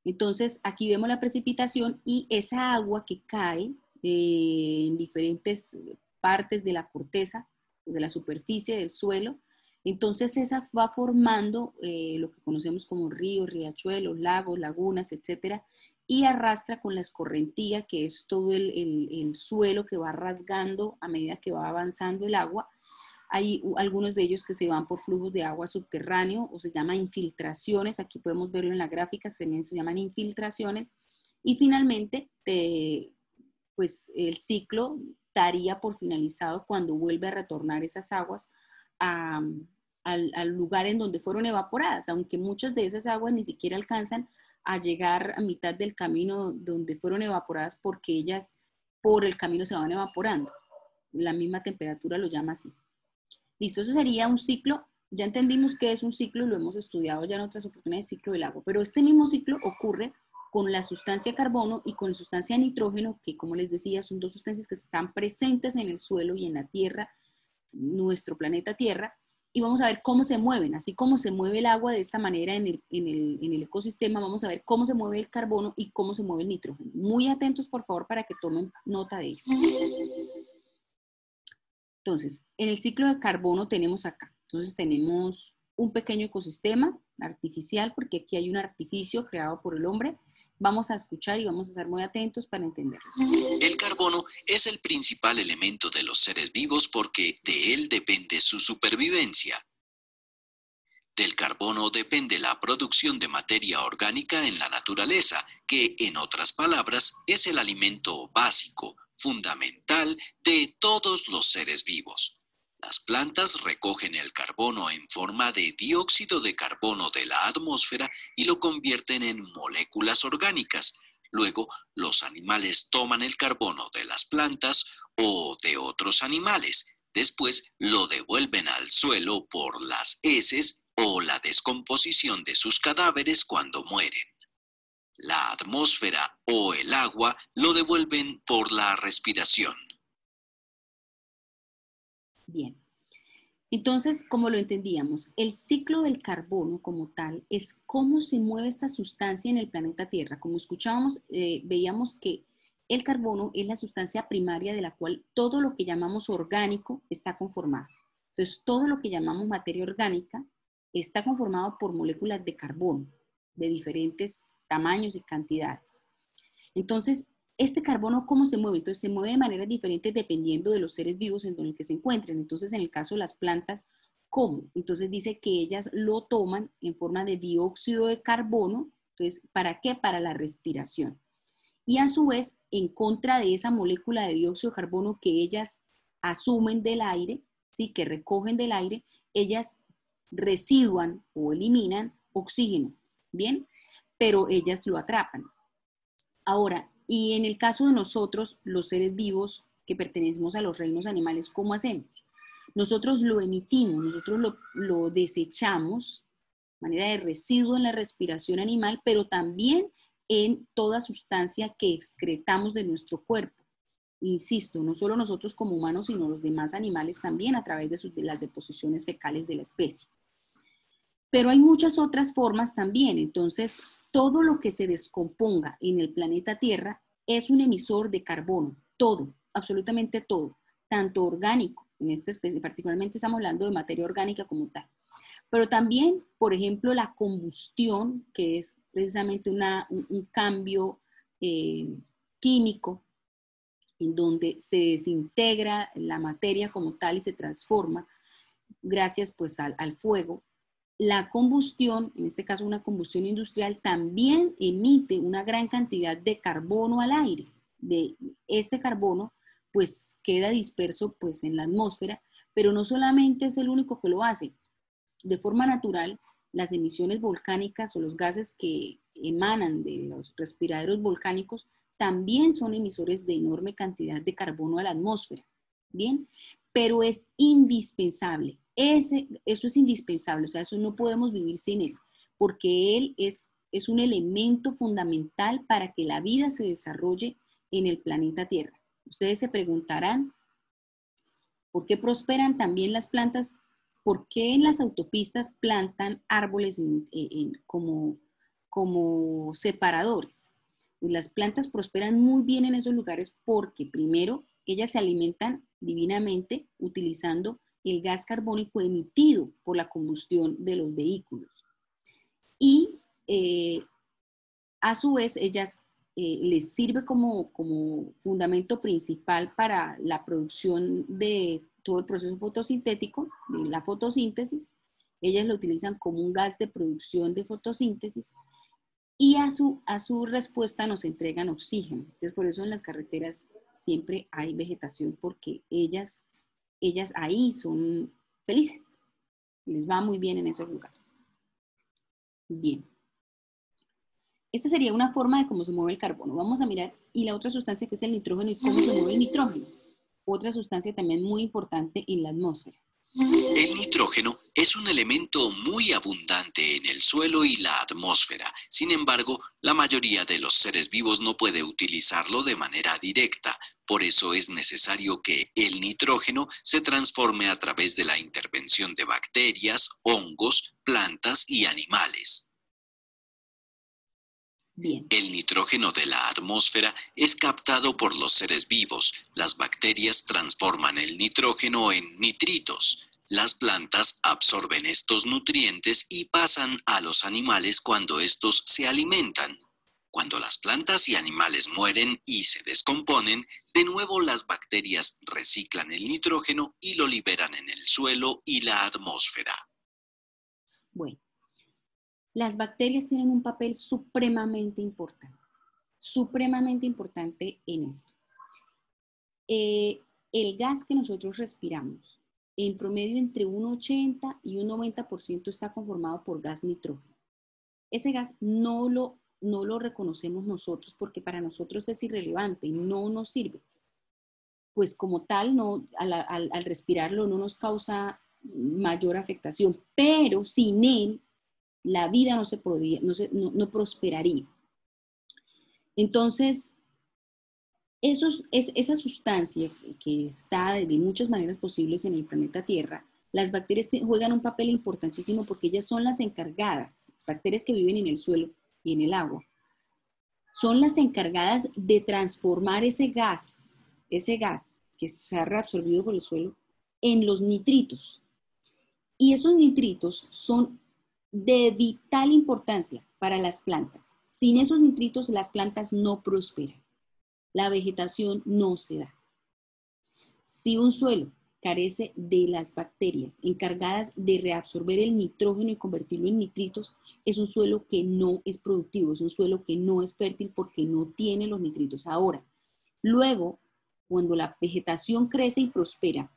Entonces aquí vemos la precipitación y esa agua que cae en diferentes partes de la corteza, de la superficie del suelo. Entonces esa va formando lo que conocemos como ríos, riachuelos, lagos, lagunas, etcétera, y arrastra con la escorrentía, que es todo el suelo que va rasgando a medida que va avanzando el agua. Hay algunos de ellos que se van por flujos de agua subterráneo o se llaman infiltraciones. Aquí podemos verlo en la gráfica, también se llaman infiltraciones. Y finalmente, pues el ciclo daría por finalizado cuando vuelve a retornar esas aguas al lugar en donde fueron evaporadas, aunque muchas de esas aguas ni siquiera alcanzan a llegar a mitad del camino donde fueron evaporadas porque ellas por el camino se van evaporando. La misma temperatura lo llama así. Listo, eso sería un ciclo. Ya entendimos qué es un ciclo y lo hemos estudiado ya en otras oportunidades, ciclo del agua. Pero este mismo ciclo ocurre con la sustancia carbono y con la sustancia nitrógeno, que como les decía, son dos sustancias que están presentes en el suelo y en la Tierra, nuestro planeta Tierra, y vamos a ver cómo se mueven. Así como se mueve el agua de esta manera en el ecosistema, vamos a ver cómo se mueve el carbono y cómo se mueve el nitrógeno. Muy atentos, por favor, para que tomen nota de ello. Entonces, en el ciclo de carbono tenemos acá. Entonces tenemos un pequeño ecosistema artificial, porque aquí hay un artificio creado por el hombre. Vamos a escuchar y vamos a estar muy atentos para entenderlo. El carbono es el principal elemento de los seres vivos porque de él depende su supervivencia. Del carbono depende la producción de materia orgánica en la naturaleza, que, en otras palabras, es el alimento básico, fundamental de todos los seres vivos. Las plantas recogen el carbono en forma de dióxido de carbono de la atmósfera y lo convierten en moléculas orgánicas. Luego, los animales toman el carbono de las plantas o de otros animales. Después, lo devuelven al suelo por las heces o la descomposición de sus cadáveres cuando mueren. La atmósfera o el agua lo devuelven por la respiración. Bien. Entonces, como lo entendíamos, el ciclo del carbono como tal es cómo se mueve esta sustancia en el planeta Tierra. Como escuchábamos, veíamos que el carbono es la sustancia primaria de la cual todo lo que llamamos orgánico está conformado. Entonces, todo lo que llamamos materia orgánica está conformado por moléculas de carbono de diferentes tamaños y cantidades. Entonces, este carbono, ¿cómo se mueve? Entonces se mueve de maneras diferentes dependiendo de los seres vivos en donde que se encuentren. Entonces en el caso de las plantas, ¿cómo? Entonces dice que ellas lo toman en forma de dióxido de carbono. Entonces, ¿para qué? Para la respiración. Y a su vez, en contra de esa molécula de dióxido de carbono que ellas asumen del aire, ¿sí? Que recogen del aire, ellas residuan o eliminan oxígeno, ¿bien? Pero ellas lo atrapan. Ahora, y en el caso de nosotros, los seres vivos que pertenecemos a los reinos animales, ¿cómo hacemos? Nosotros lo emitimos, nosotros lo desechamos, de manera de residuo en la respiración animal, pero también en toda sustancia que excretamos de nuestro cuerpo. Insisto, no solo nosotros como humanos, sino los demás animales también a través de las deposiciones fecales de la especie. Pero hay muchas otras formas también. Entonces, todo lo que se descomponga en el planeta Tierra es un emisor de carbono. Todo, absolutamente todo. Tanto orgánico, en esta especie, particularmente estamos hablando de materia orgánica como tal. Pero también, por ejemplo, la combustión, que es precisamente un cambio químico en donde se desintegra la materia como tal y se transforma gracias pues al fuego. La combustión, en este caso una combustión industrial, también emite una gran cantidad de carbono al aire. De este carbono pues queda disperso pues en la atmósfera, pero no solamente es el único que lo hace. De forma natural, las emisiones volcánicas o los gases que emanan de los respiraderos volcánicos también son emisores de enorme cantidad de carbono a la atmósfera. Bien, pero es indispensable. Eso es indispensable, o sea, eso no podemos vivir sin él, porque él es un elemento fundamental para que la vida se desarrolle en el planeta Tierra. Ustedes se preguntarán, ¿por qué prosperan también las plantas? ¿Por qué en las autopistas plantan árboles como separadores? Y las plantas prosperan muy bien en esos lugares porque primero ellas se alimentan divinamente utilizando el gas carbónico emitido por la combustión de los vehículos. Y a su vez ellas les sirve como fundamento principal para la producción de todo el proceso fotosintético, de la fotosíntesis. Ellas lo utilizan como un gas de producción de fotosíntesis y a su respuesta nos entregan oxígeno. Entonces, por eso en las carreteras siempre hay vegetación, porque ellas ahí son felices. Les va muy bien en esos lugares. Bien. Esta sería una forma de cómo se mueve el carbono. Vamos a mirar, y la otra sustancia que es el nitrógeno y cómo se mueve el nitrógeno. Otra sustancia también muy importante en la atmósfera. El nitrógeno es un elemento muy abundante en el suelo y la atmósfera. Sin embargo, la mayoría de los seres vivos no puede utilizarlo de manera directa. Por eso es necesario que el nitrógeno se transforme a través de la intervención de bacterias, hongos, plantas y animales. Bien. El nitrógeno de la atmósfera es captado por los seres vivos. Las bacterias transforman el nitrógeno en nitritos. Las plantas absorben estos nutrientes y pasan a los animales cuando estos se alimentan. Cuando las plantas y animales mueren y se descomponen, de nuevo las bacterias reciclan el nitrógeno y lo liberan en el suelo y la atmósfera. Bueno. Las bacterias tienen un papel supremamente importante en esto. El gas que nosotros respiramos, en promedio entre un 80 y un 90% está conformado por gas nitrógeno. Ese gas no lo reconocemos nosotros porque para nosotros es irrelevante, no nos sirve. Pues como tal, al respirarlo no nos causa mayor afectación, pero sin él, la vida no prosperaría. Entonces, esa sustancia que está de muchas maneras posibles en el planeta Tierra, las bacterias juegan un papel importantísimo porque ellas son las encargadas, las bacterias que viven en el suelo y en el agua, son las encargadas de transformar ese gas que se ha reabsorbido por el suelo, en los nitritos. Y esos nitritos son de vital importancia para las plantas. Sin esos nitritos las plantas no prosperan. la vegetación no se da. Si un suelo carece de las bacterias encargadas de reabsorber el nitrógeno y convertirlo en nitritos, es un suelo que no es productivo, es un suelo que no es fértil porque no tiene los nitritos. Ahora, luego, cuando la vegetación crece y prospera,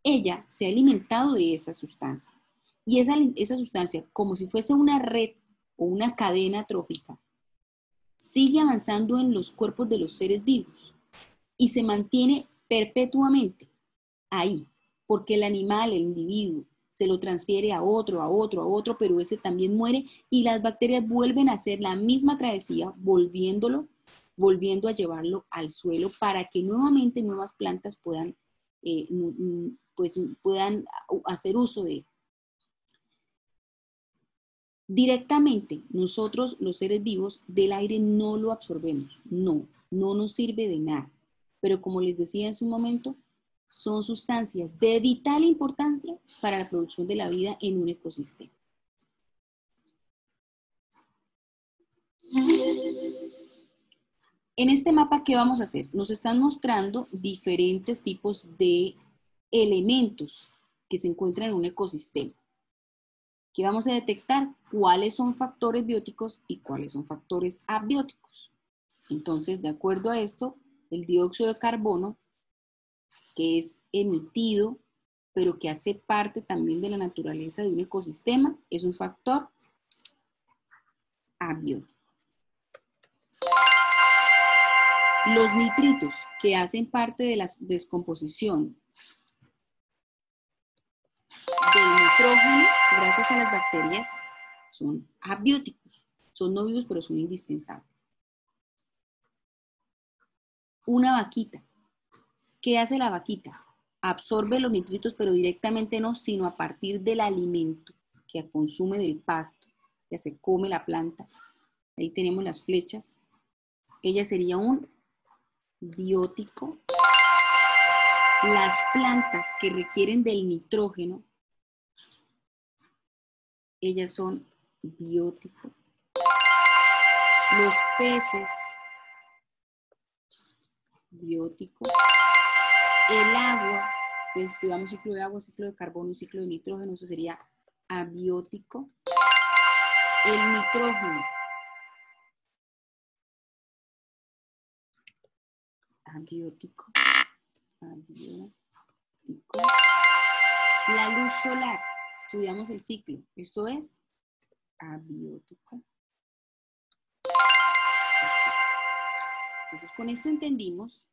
ella se ha alimentado de esa sustancia. Y esa sustancia, como si fuese una red o una cadena trófica, sigue avanzando en los cuerpos de los seres vivos y se mantiene perpetuamente ahí, porque el animal, el individuo, se lo transfiere a otro, pero ese también muere y las bacterias vuelven a hacer la misma travesía, volviendo a llevarlo al suelo para que nuevamente nuevas plantas puedan hacer uso de él. Directamente, nosotros los seres vivos del aire no lo absorbemos, no nos sirve de nada. Pero como les decía en su momento, son sustancias de vital importancia para la producción de la vida en un ecosistema. En este mapa, ¿qué vamos a hacer? Nos están mostrando diferentes tipos de elementos que se encuentran en un ecosistema. Aquí vamos a detectar cuáles son factores bióticos y cuáles son factores abióticos. Entonces, de acuerdo a esto, el dióxido de carbono, que es emitido, pero que hace parte también de la naturaleza de un ecosistema, es un factor abiótico. Los nitritos, que hacen parte de la descomposición del nitrógeno, gracias a las bacterias, son abióticos. Son no vivos, pero son indispensables. Una vaquita. ¿Qué hace la vaquita? Absorbe los nitritos, pero directamente no, sino a partir del alimento que consume del pasto, que se come la planta. Ahí tenemos las flechas. Ella sería un biótico. Las plantas que requieren del nitrógeno, ellas son bióticos. Los peces, biótico. El agua, entonces estudiamos ciclo de agua, ciclo de carbono, ciclo de nitrógeno, eso sería abiótico. El nitrógeno, abiótico. La luz solar, estudiamos el ciclo, esto es abiótico. Entonces, con esto entendimos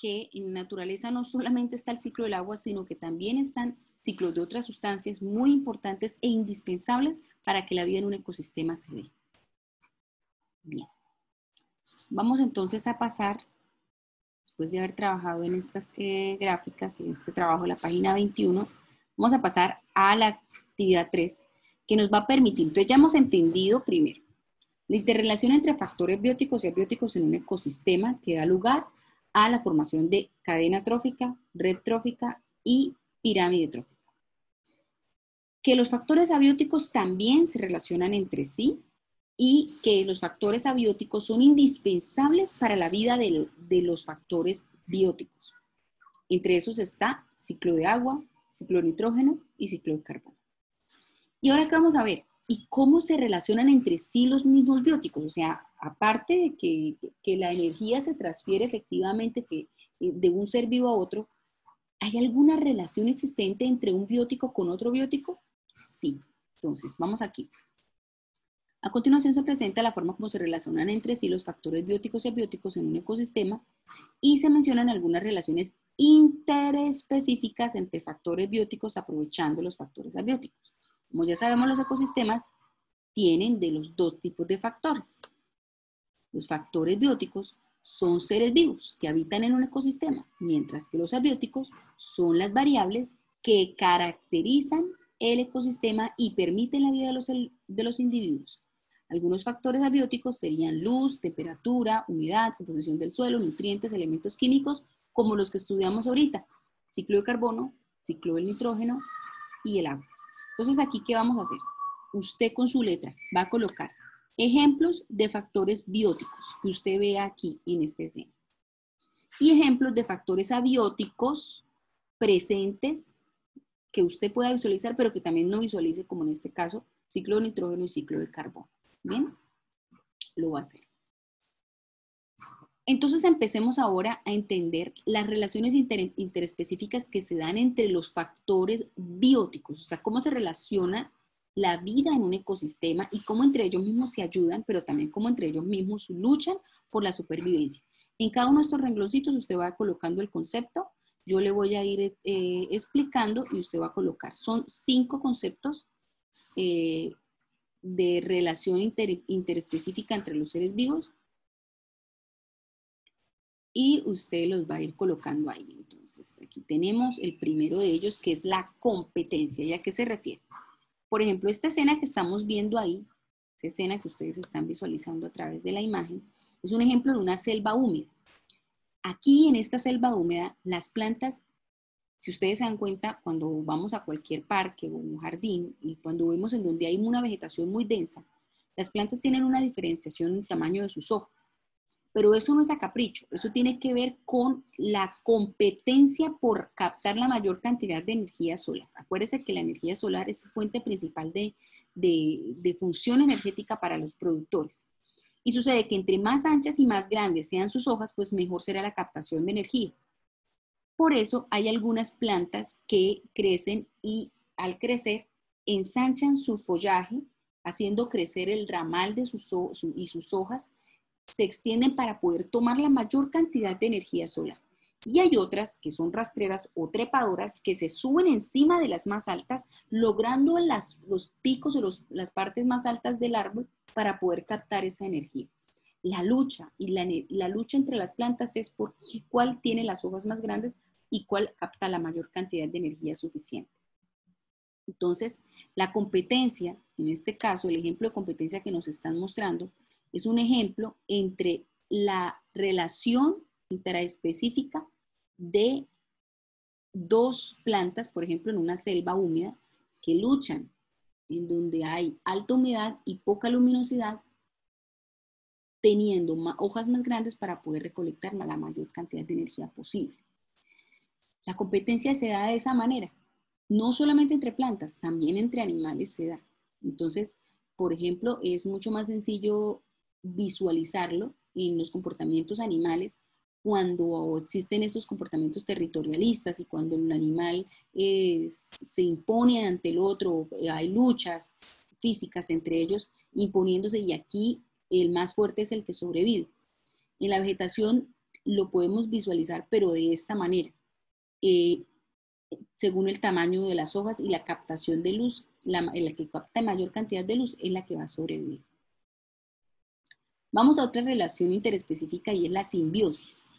que en la naturaleza no solamente está el ciclo del agua, sino que también están ciclos de otras sustancias muy importantes e indispensables para que la vida en un ecosistema se dé. Bien. Vamos entonces a pasar, después de haber trabajado en estas gráficas, en este trabajo de la página 21, vamos a pasar a la actividad 3, que nos va a permitir, entonces ya hemos entendido primero, la interrelación entre factores bióticos y abióticos en un ecosistema que da lugar a la formación de cadena trófica, red trófica y pirámide trófica. Que los factores abióticos también se relacionan entre sí y que los factores abióticos son indispensables para la vida de los factores bióticos. Entre esos está ciclo de agua, ciclo de nitrógeno y ciclo de carbono. Y ahora, ¿qué vamos a ver? ¿Y cómo se relacionan entre sí los mismos bióticos? O sea, aparte de que la energía se transfiere efectivamente de un ser vivo a otro, ¿hay alguna relación existente entre un biótico con otro biótico? Sí. Entonces, vamos aquí. A continuación se presenta la forma como se relacionan entre sí los factores bióticos y abióticos en un ecosistema y se mencionan algunas relaciones interespecíficas entre factores bióticos aprovechando los factores abióticos. Como ya sabemos, los ecosistemas tienen de los dos tipos de factores. Los factores bióticos son seres vivos que habitan en un ecosistema, mientras que los abióticos son las variables que caracterizan el ecosistema y permiten la vida de los individuos. Algunos factores abióticos serían luz, temperatura, humedad, composición del suelo, nutrientes, elementos químicos, como los que estudiamos ahorita, ciclo de carbono, ciclo del nitrógeno y el agua. Entonces, aquí, ¿qué vamos a hacer? Usted con su letra va a colocar ejemplos de factores bióticos que usted vea aquí en este escena. Y ejemplos de factores abióticos presentes que usted pueda visualizar, pero que también no visualice, como en este caso, ciclo de nitrógeno y ciclo de carbono. Bien, lo va a hacer. Entonces empecemos ahora a entender las relaciones interespecíficas que se dan entre los factores bióticos, o sea, cómo se relaciona la vida en un ecosistema y cómo entre ellos mismos se ayudan, pero también cómo entre ellos mismos luchan por la supervivencia. En cada uno de estos rengloncitos usted va colocando el concepto, yo le voy a ir explicando y usted va a colocar. Son 5 conceptos de relación interespecífica entre los seres vivos, y usted los va a ir colocando ahí. Entonces, aquí tenemos el primero de ellos, que es la competencia. ¿Y a qué se refiere? Por ejemplo, esta escena que estamos viendo ahí, esa escena que ustedes están visualizando a través de la imagen, es un ejemplo de una selva húmeda. Aquí en esta selva húmeda, las plantas, si ustedes se dan cuenta, cuando vamos a cualquier parque o un jardín y cuando vemos en donde hay una vegetación muy densa, las plantas tienen una diferenciación en el tamaño de sus hojas. Pero eso no es a capricho, eso tiene que ver con la competencia por captar la mayor cantidad de energía solar. Acuérdense que la energía solar es fuente principal de función energética para los productores. Y sucede que entre más anchas y más grandes sean sus hojas, pues mejor será la captación de energía. Por eso hay algunas plantas que crecen y al crecer ensanchan su follaje, haciendo crecer el ramal de y sus hojas se extienden para poder tomar la mayor cantidad de energía solar. Y hay otras que son rastreras o trepadoras que se suben encima de las más altas, logrando los picos o las partes más altas del árbol para poder captar esa energía. La lucha entre las plantas es por cuál tiene las hojas más grandes y cuál capta la mayor cantidad de energía suficiente. Entonces, la competencia, en este caso, el ejemplo de competencia que nos están mostrando, es un ejemplo entre la relación intraespecífica de dos plantas, por ejemplo, en una selva húmeda, que luchan en donde hay alta humedad y poca luminosidad, teniendo hojas más grandes para poder recolectar la mayor cantidad de energía posible. La competencia se da de esa manera, no solamente entre plantas, también entre animales se da. Entonces, por ejemplo, es mucho más sencillo visualizarlo en los comportamientos animales cuando existen esos comportamientos territorialistas y cuando el animal se impone ante el otro, hay luchas físicas entre ellos imponiéndose y aquí el más fuerte es el que sobrevive. En la vegetación lo podemos visualizar, pero de esta manera. Según el tamaño de las hojas y la captación de luz, la que capta mayor cantidad de luz es la que va a sobrevivir. Vamos a otra relación interespecífica y es la simbiosis.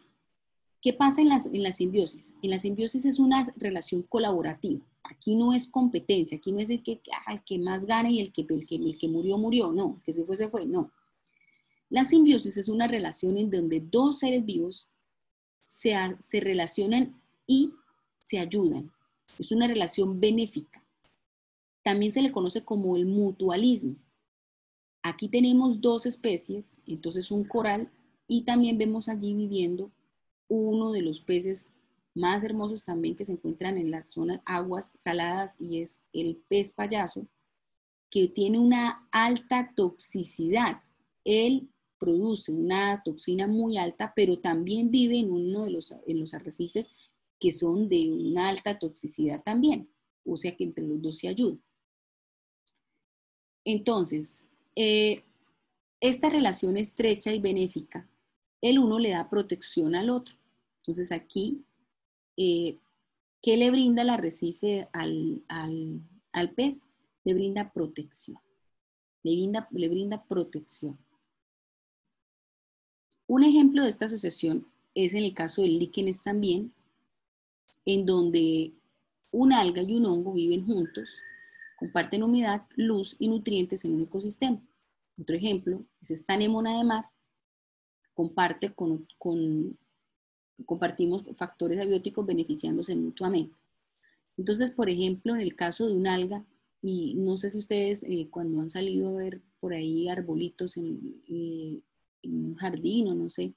¿Qué pasa en la simbiosis? En la simbiosis es una relación colaborativa. Aquí no es competencia, aquí no es el que más gane y el que murió, murió. No, el que se fue, no. La simbiosis es una relación en donde dos seres vivos se relacionan y se ayudan. Es una relación benéfica. También se le conoce como el mutualismo. Aquí tenemos dos especies, entonces un coral, y también vemos allí viviendo uno de los peces más hermosos también que se encuentran en las zonas aguas saladas y es el pez payaso, que tiene una alta toxicidad. Él produce una toxina muy alta, pero también vive en uno de los arrecifes que son de una alta toxicidad también. O sea que entre los dos se ayudan. Entonces, esta relación estrecha y benéfica, el uno le da protección al otro. Entonces aquí, ¿qué le brinda el arrecife al pez? Le brinda protección. Le brinda protección. Un ejemplo de esta asociación es en el caso del líquenes también, en donde un alga y un hongo viven juntos, comparten humedad, luz y nutrientes en un ecosistema. Otro ejemplo es esta anémona de mar, compartimos factores abióticos beneficiándose mutuamente. Entonces, por ejemplo, en el caso de un alga, y no sé si ustedes cuando han salido a ver por ahí arbolitos en un jardín o no sé,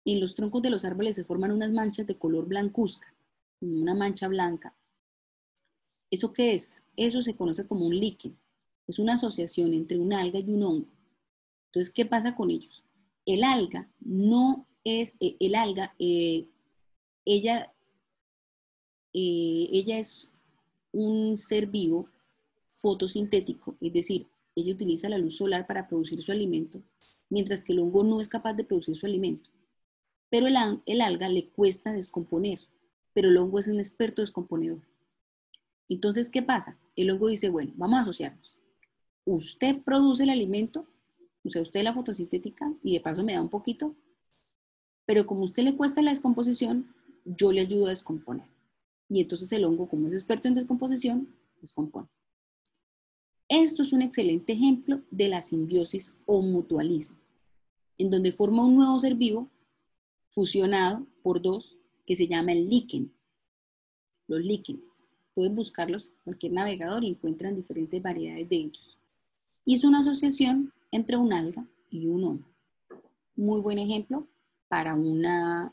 En los troncos de los árboles se forman unas manchas de color blancuzca, una mancha blanca. ¿Eso qué es? Eso se conoce como un líquen. Es una asociación entre una alga y un hongo. Entonces, ¿qué pasa con ellos? El alga no es, ella, ella es un ser vivo fotosintético, es decir, ella utiliza la luz solar para producir su alimento, mientras que el hongo no es capaz de producir su alimento. Pero el alga le cuesta descomponer, pero el hongo es un experto descomponedor. Entonces, ¿qué pasa? El hongo dice, bueno, vamos a asociarnos. Usted produce el alimento, o sea, usted la fotosintética, y de paso me da un poquito, pero como a usted le cuesta la descomposición, yo le ayudo a descomponer. Y entonces el hongo, como es experto en descomposición, descompone. Esto es un excelente ejemplo de la simbiosis o mutualismo, en donde forma un nuevo ser vivo fusionado por dos que se llama el líquen. Los líquenes. Pueden buscarlos en cualquier navegador y encuentran diferentes variedades de ellos. Y es una asociación entre un alga y un hongo. Muy buen ejemplo para una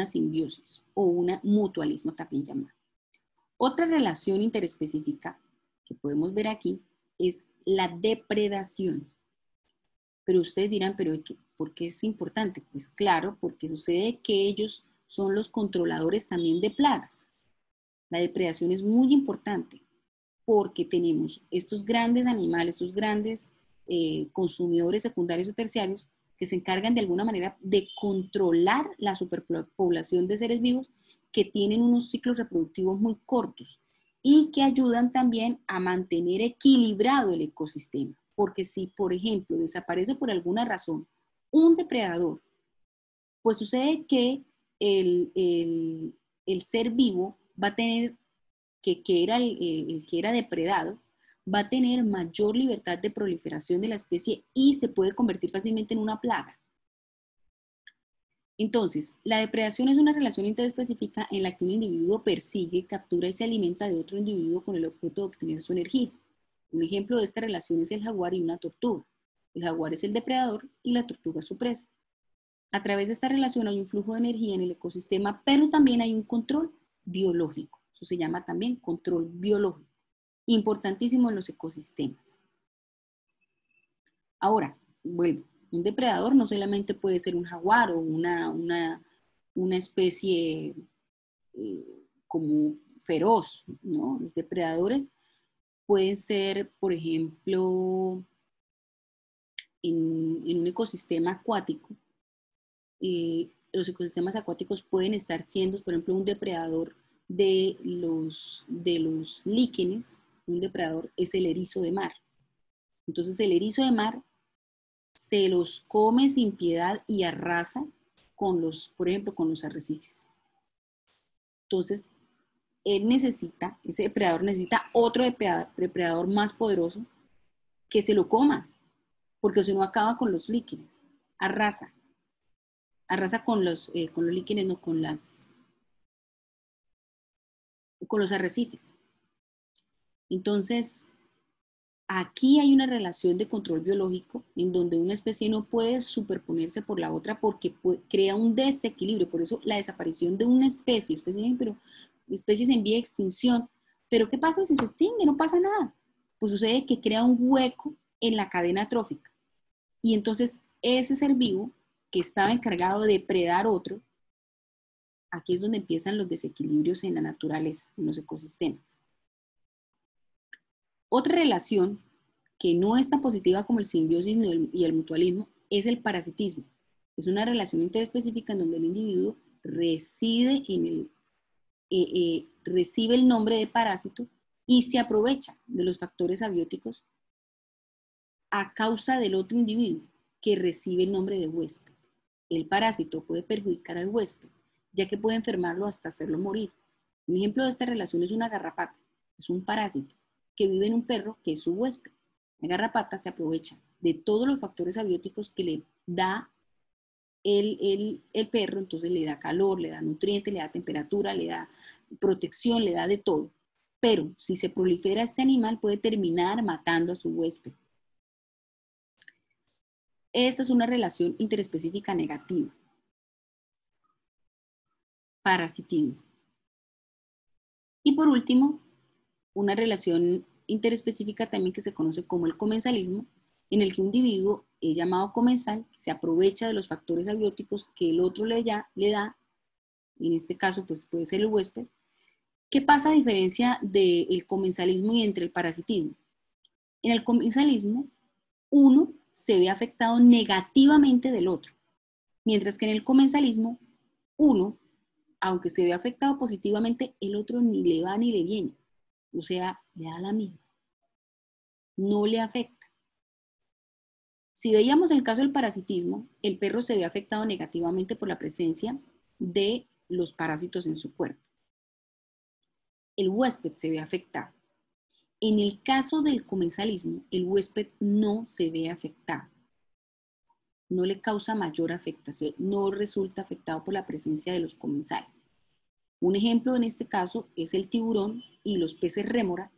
simbiosis o un mutualismo también llamado. Otra relación interespecífica que podemos ver aquí es la depredación. Pero ustedes dirán, ¿por qué es importante? Pues claro, porque sucede que ellos son los controladores también de plagas. La depredación es muy importante porque tenemos estos grandes animales, estos grandes consumidores secundarios o terciarios que se encargan de alguna manera de controlar la superpoblación de seres vivos que tienen unos ciclos reproductivos muy cortos y que ayudan también a mantener equilibrado el ecosistema. Porque si, por ejemplo, desaparece por alguna razón un depredador, pues sucede que el ser vivo va a tener, que era el que era depredado, va a tener mayor libertad de proliferación de la especie y se puede convertir fácilmente en una plaga. Entonces, la depredación es una relación interespecífica en la que un individuo persigue, captura y se alimenta de otro individuo con el objeto de obtener su energía. Un ejemplo de esta relación es el jaguar y una tortuga. El jaguar es el depredador y la tortuga es su presa. A través de esta relación hay un flujo de energía en el ecosistema, pero también hay un control biológico. Eso se llama también control biológico. Importantísimo en los ecosistemas. Ahora, vuelvo. Un depredador no solamente puede ser un jaguar o una especie como feroz, ¿no? Los depredadores pueden ser, por ejemplo, en un ecosistema acuático. Los ecosistemas acuáticos pueden estar siendo, por ejemplo, un depredador de los líquenes. Un depredador es el erizo de mar. Entonces el erizo de mar se los come sin piedad y arrasa con los, por ejemplo, con los arrecifes. Entonces, ese depredador necesita otro depredador más poderoso que se lo coma, porque si no acaba con los líquenes, arrasa con los líquenes, no con los arrecifes. Entonces, aquí hay una relación de control biológico en donde una especie no puede superponerse por la otra porque crea un desequilibrio. Por eso la desaparición de una especie, ustedes dirán, pero especies en vía de extinción, pero ¿qué pasa si se extingue? No pasa nada. Pues sucede que crea un hueco en la cadena trófica. Y entonces ese ser vivo que estaba encargado de depredar otro, aquí es donde empiezan los desequilibrios en la naturaleza, en los ecosistemas. Otra relación que no es tan positiva como el simbiosis y el mutualismo es el parasitismo. Es una relación interespecífica en donde el individuo recibe el nombre de parásito y se aprovecha de los factores abióticos a causa del otro individuo que recibe el nombre de huésped. El parásito puede perjudicar al huésped, ya que puede enfermarlo hasta hacerlo morir. Un ejemplo de esta relación es una garrapata. Es un parásito que vive en un perro que es su huésped. La garrapata se aprovecha de todos los factores abióticos que le da el perro, entonces le da calor, le da nutrientes, le da temperatura, le da protección, le da de todo. Pero si se prolifera este animal puede terminar matando a su huésped. Esta es una relación interespecífica negativa. parasitismo. Y por último, una relación interespecífica también que se conoce como el comensalismo, en el que un individuo es llamado comensal, se aprovecha de los factores abióticos que el otro le da, en este caso pues puede ser el huésped. ¿Qué pasa a diferencia del comensalismo y entre el parasitismo? En el comensalismo, uno se ve afectado negativamente del otro, mientras que en el comensalismo, uno, aunque se ve afectado positivamente, el otro ni le va ni le viene, o sea, le da la misma, no le afecta. Si veíamos el caso del parasitismo, el perro se ve afectado negativamente por la presencia de los parásitos en su cuerpo. El huésped se ve afectado. En el caso del comensalismo, el huésped no se ve afectado. No le causa mayor afectación, no resulta afectado por la presencia de los comensales. Un ejemplo en este caso es el tiburón y los peces rémora,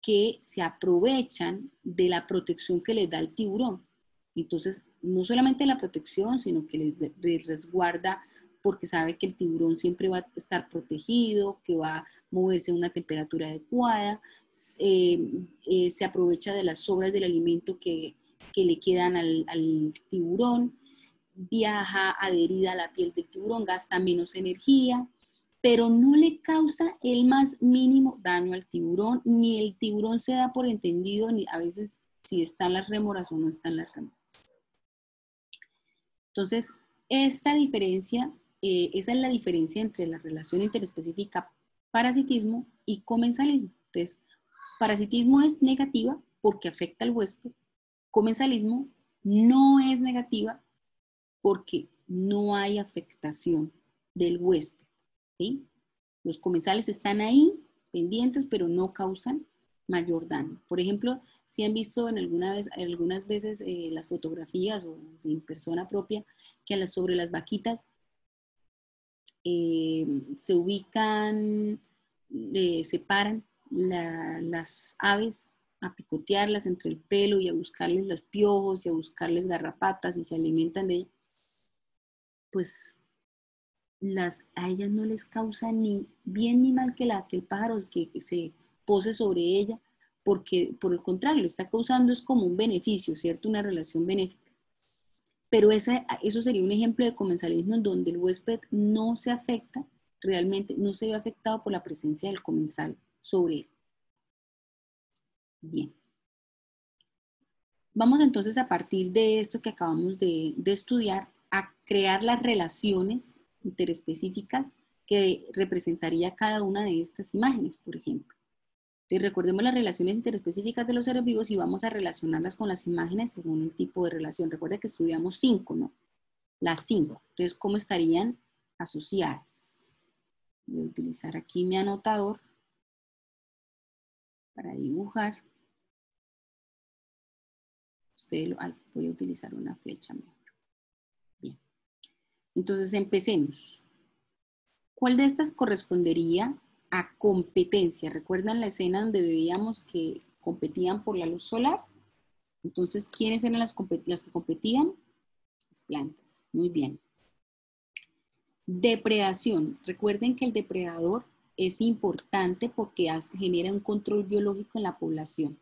que se aprovechan de la protección que les da el tiburón. Entonces, no solamente la protección, sino que les resguarda porque sabe que el tiburón siempre va a estar protegido, que va a moverse a una temperatura adecuada, se aprovecha de las sobras del alimento que le quedan al tiburón, viaja adherida a la piel del tiburón, gasta menos energía, pero no le causa el más mínimo daño al tiburón, ni el tiburón se da por entendido, ni a veces si están las rémoras o no están las rémoras. Entonces, esta diferencia, esa es la diferencia entre la relación interespecífica parasitismo y comensalismo. Entonces, parasitismo es negativa porque afecta al huésped, comensalismo no es negativa porque no hay afectación del huésped, ¿sí? Los comensales están ahí pendientes, pero no causan mayor daño. Por ejemplo, si han visto en algunas veces las fotografías o en persona propia, que sobre las vaquitas se ubican, separan las aves a picotearlas entre el pelo y a buscarles los piojos y a buscarles garrapatas y se alimentan de ellas, pues a ellas no les causa ni bien ni mal que el pájaro que se pose sobre ella, porque por el contrario, le está causando es como un beneficio, ¿cierto? Una relación benéfica. Pero eso sería un ejemplo de comensalismo en donde el huésped no se afecta, realmente no se ve afectado por la presencia del comensal sobre él. Bien. Vamos entonces a partir de esto que acabamos de estudiar a crear las relaciones interespecíficas que representaría cada una de estas imágenes, por ejemplo. Entonces, recordemos las relaciones interespecíficas de los seres vivos y vamos a relacionarlas con las imágenes según el tipo de relación. Recuerda que estudiamos 5, ¿no? Las 5. Entonces, ¿cómo estarían asociadas? Voy a utilizar aquí mi anotador para dibujar. Voy a utilizar una flecha mejor. Bien. Entonces, empecemos. ¿Cuál de estas correspondería a competencia? ¿Recuerdan la escena donde veíamos que competían por la luz solar? Entonces, ¿quiénes eran las que competían? Las plantas. Muy bien. Depredación. Recuerden que el depredador es importante porque genera un control biológico en la población.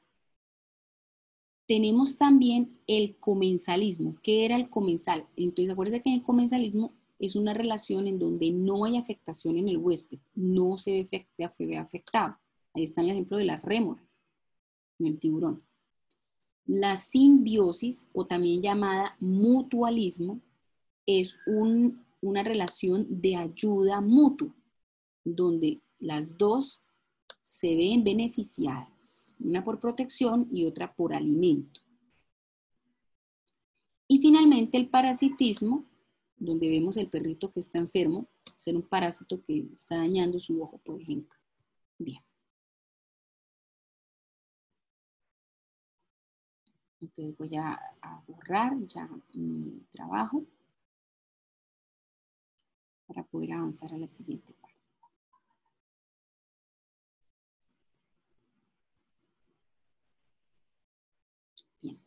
Tenemos también el comensalismo. ¿Qué era el comensal? Entonces, acuérdense que en el comensalismo es una relación en donde no hay afectación en el huésped, no se ve afectado. Ahí está el ejemplo de las rémoras en el tiburón. La simbiosis, o también llamada mutualismo, es una relación de ayuda mutua, donde las dos se ven beneficiadas, una por protección y otra por alimento. Y finalmente el parasitismo, donde vemos el perrito que está enfermo, ser un parásito que está dañando su ojo, por ejemplo. Bien. Entonces voy a borrar ya mi trabajo para poder avanzar a la siguiente parte. Bien.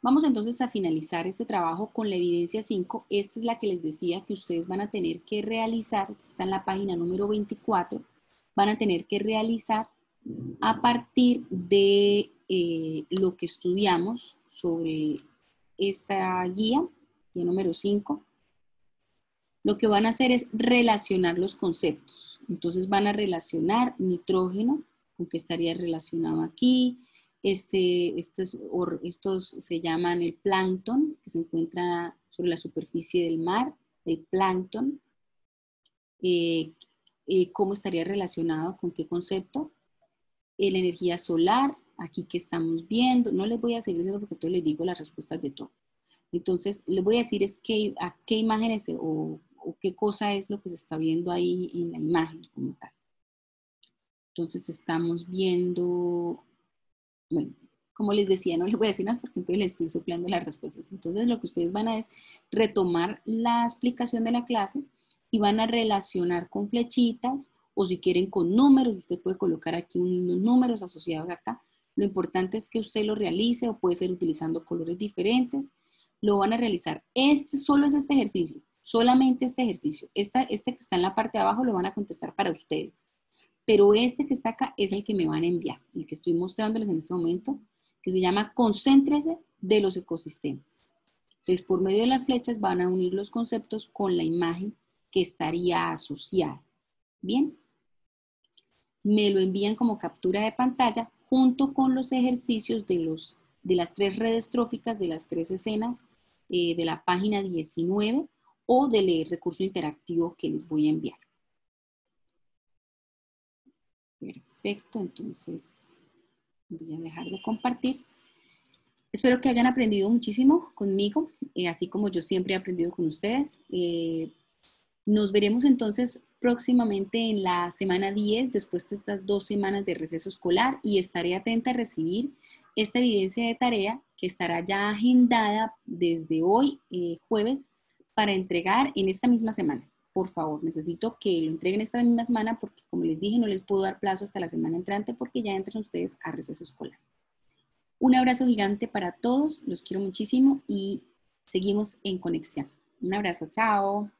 Vamos entonces a finalizar este trabajo con la evidencia 5. Esta es la que les decía que ustedes van a tener que realizar. Está en la página número 24. Van a tener que realizar a partir de lo que estudiamos sobre esta guía número 5. Lo que van a hacer es relacionar los conceptos. Entonces van a relacionar nitrógeno, con que estaría relacionado aquí. Estos se llaman el plancton, que se encuentra sobre la superficie del mar, el plancton. ¿Cómo estaría relacionado? ¿Con qué concepto? La energía solar, aquí que estamos viendo. No les voy a seguir diciendo porque entonces les digo las respuestas de todo. Entonces, les voy a decir es a qué imágenes o qué cosa es lo que se está viendo ahí en la imagen como tal. Entonces, estamos viendo, bueno, como les decía, no les voy a decir nada porque entonces les estoy soplando las respuestas. Entonces, lo que ustedes van a es retomar la explicación de la clase y van a relacionar con flechitas o si quieren con números, usted puede colocar aquí unos números asociados acá. Lo importante es que usted lo realice o puede ser utilizando colores diferentes. Lo van a realizar. Solo es este ejercicio, solamente este ejercicio. Este que está en la parte de abajo lo van a contestar para ustedes. Pero este que está acá es el que me van a enviar, el que estoy mostrándoles en este momento, que se llama Concéntrese de los ecosistemas. Entonces, por medio de las flechas van a unir los conceptos con la imagen que estaría asociada. Bien. Me lo envían como captura de pantalla junto con los ejercicios de las 3 redes tróficas, de las 3 escenas de la página 19 o del recurso interactivo que les voy a enviar. Perfecto, entonces voy a dejar de compartir. Espero que hayan aprendido muchísimo conmigo, así como yo siempre he aprendido con ustedes. Nos veremos entonces próximamente en la semana 10, después de estas 2 semanas de receso escolar, y estaré atenta a recibir esta evidencia de tarea que estará ya agendada desde hoy, jueves, para entregar en esta misma semana. Por favor, necesito que lo entreguen esta misma semana porque, como les dije, no les puedo dar plazo hasta la semana entrante porque ya entran ustedes a receso escolar. Un abrazo gigante para todos, los quiero muchísimo y seguimos en conexión. Un abrazo, chao.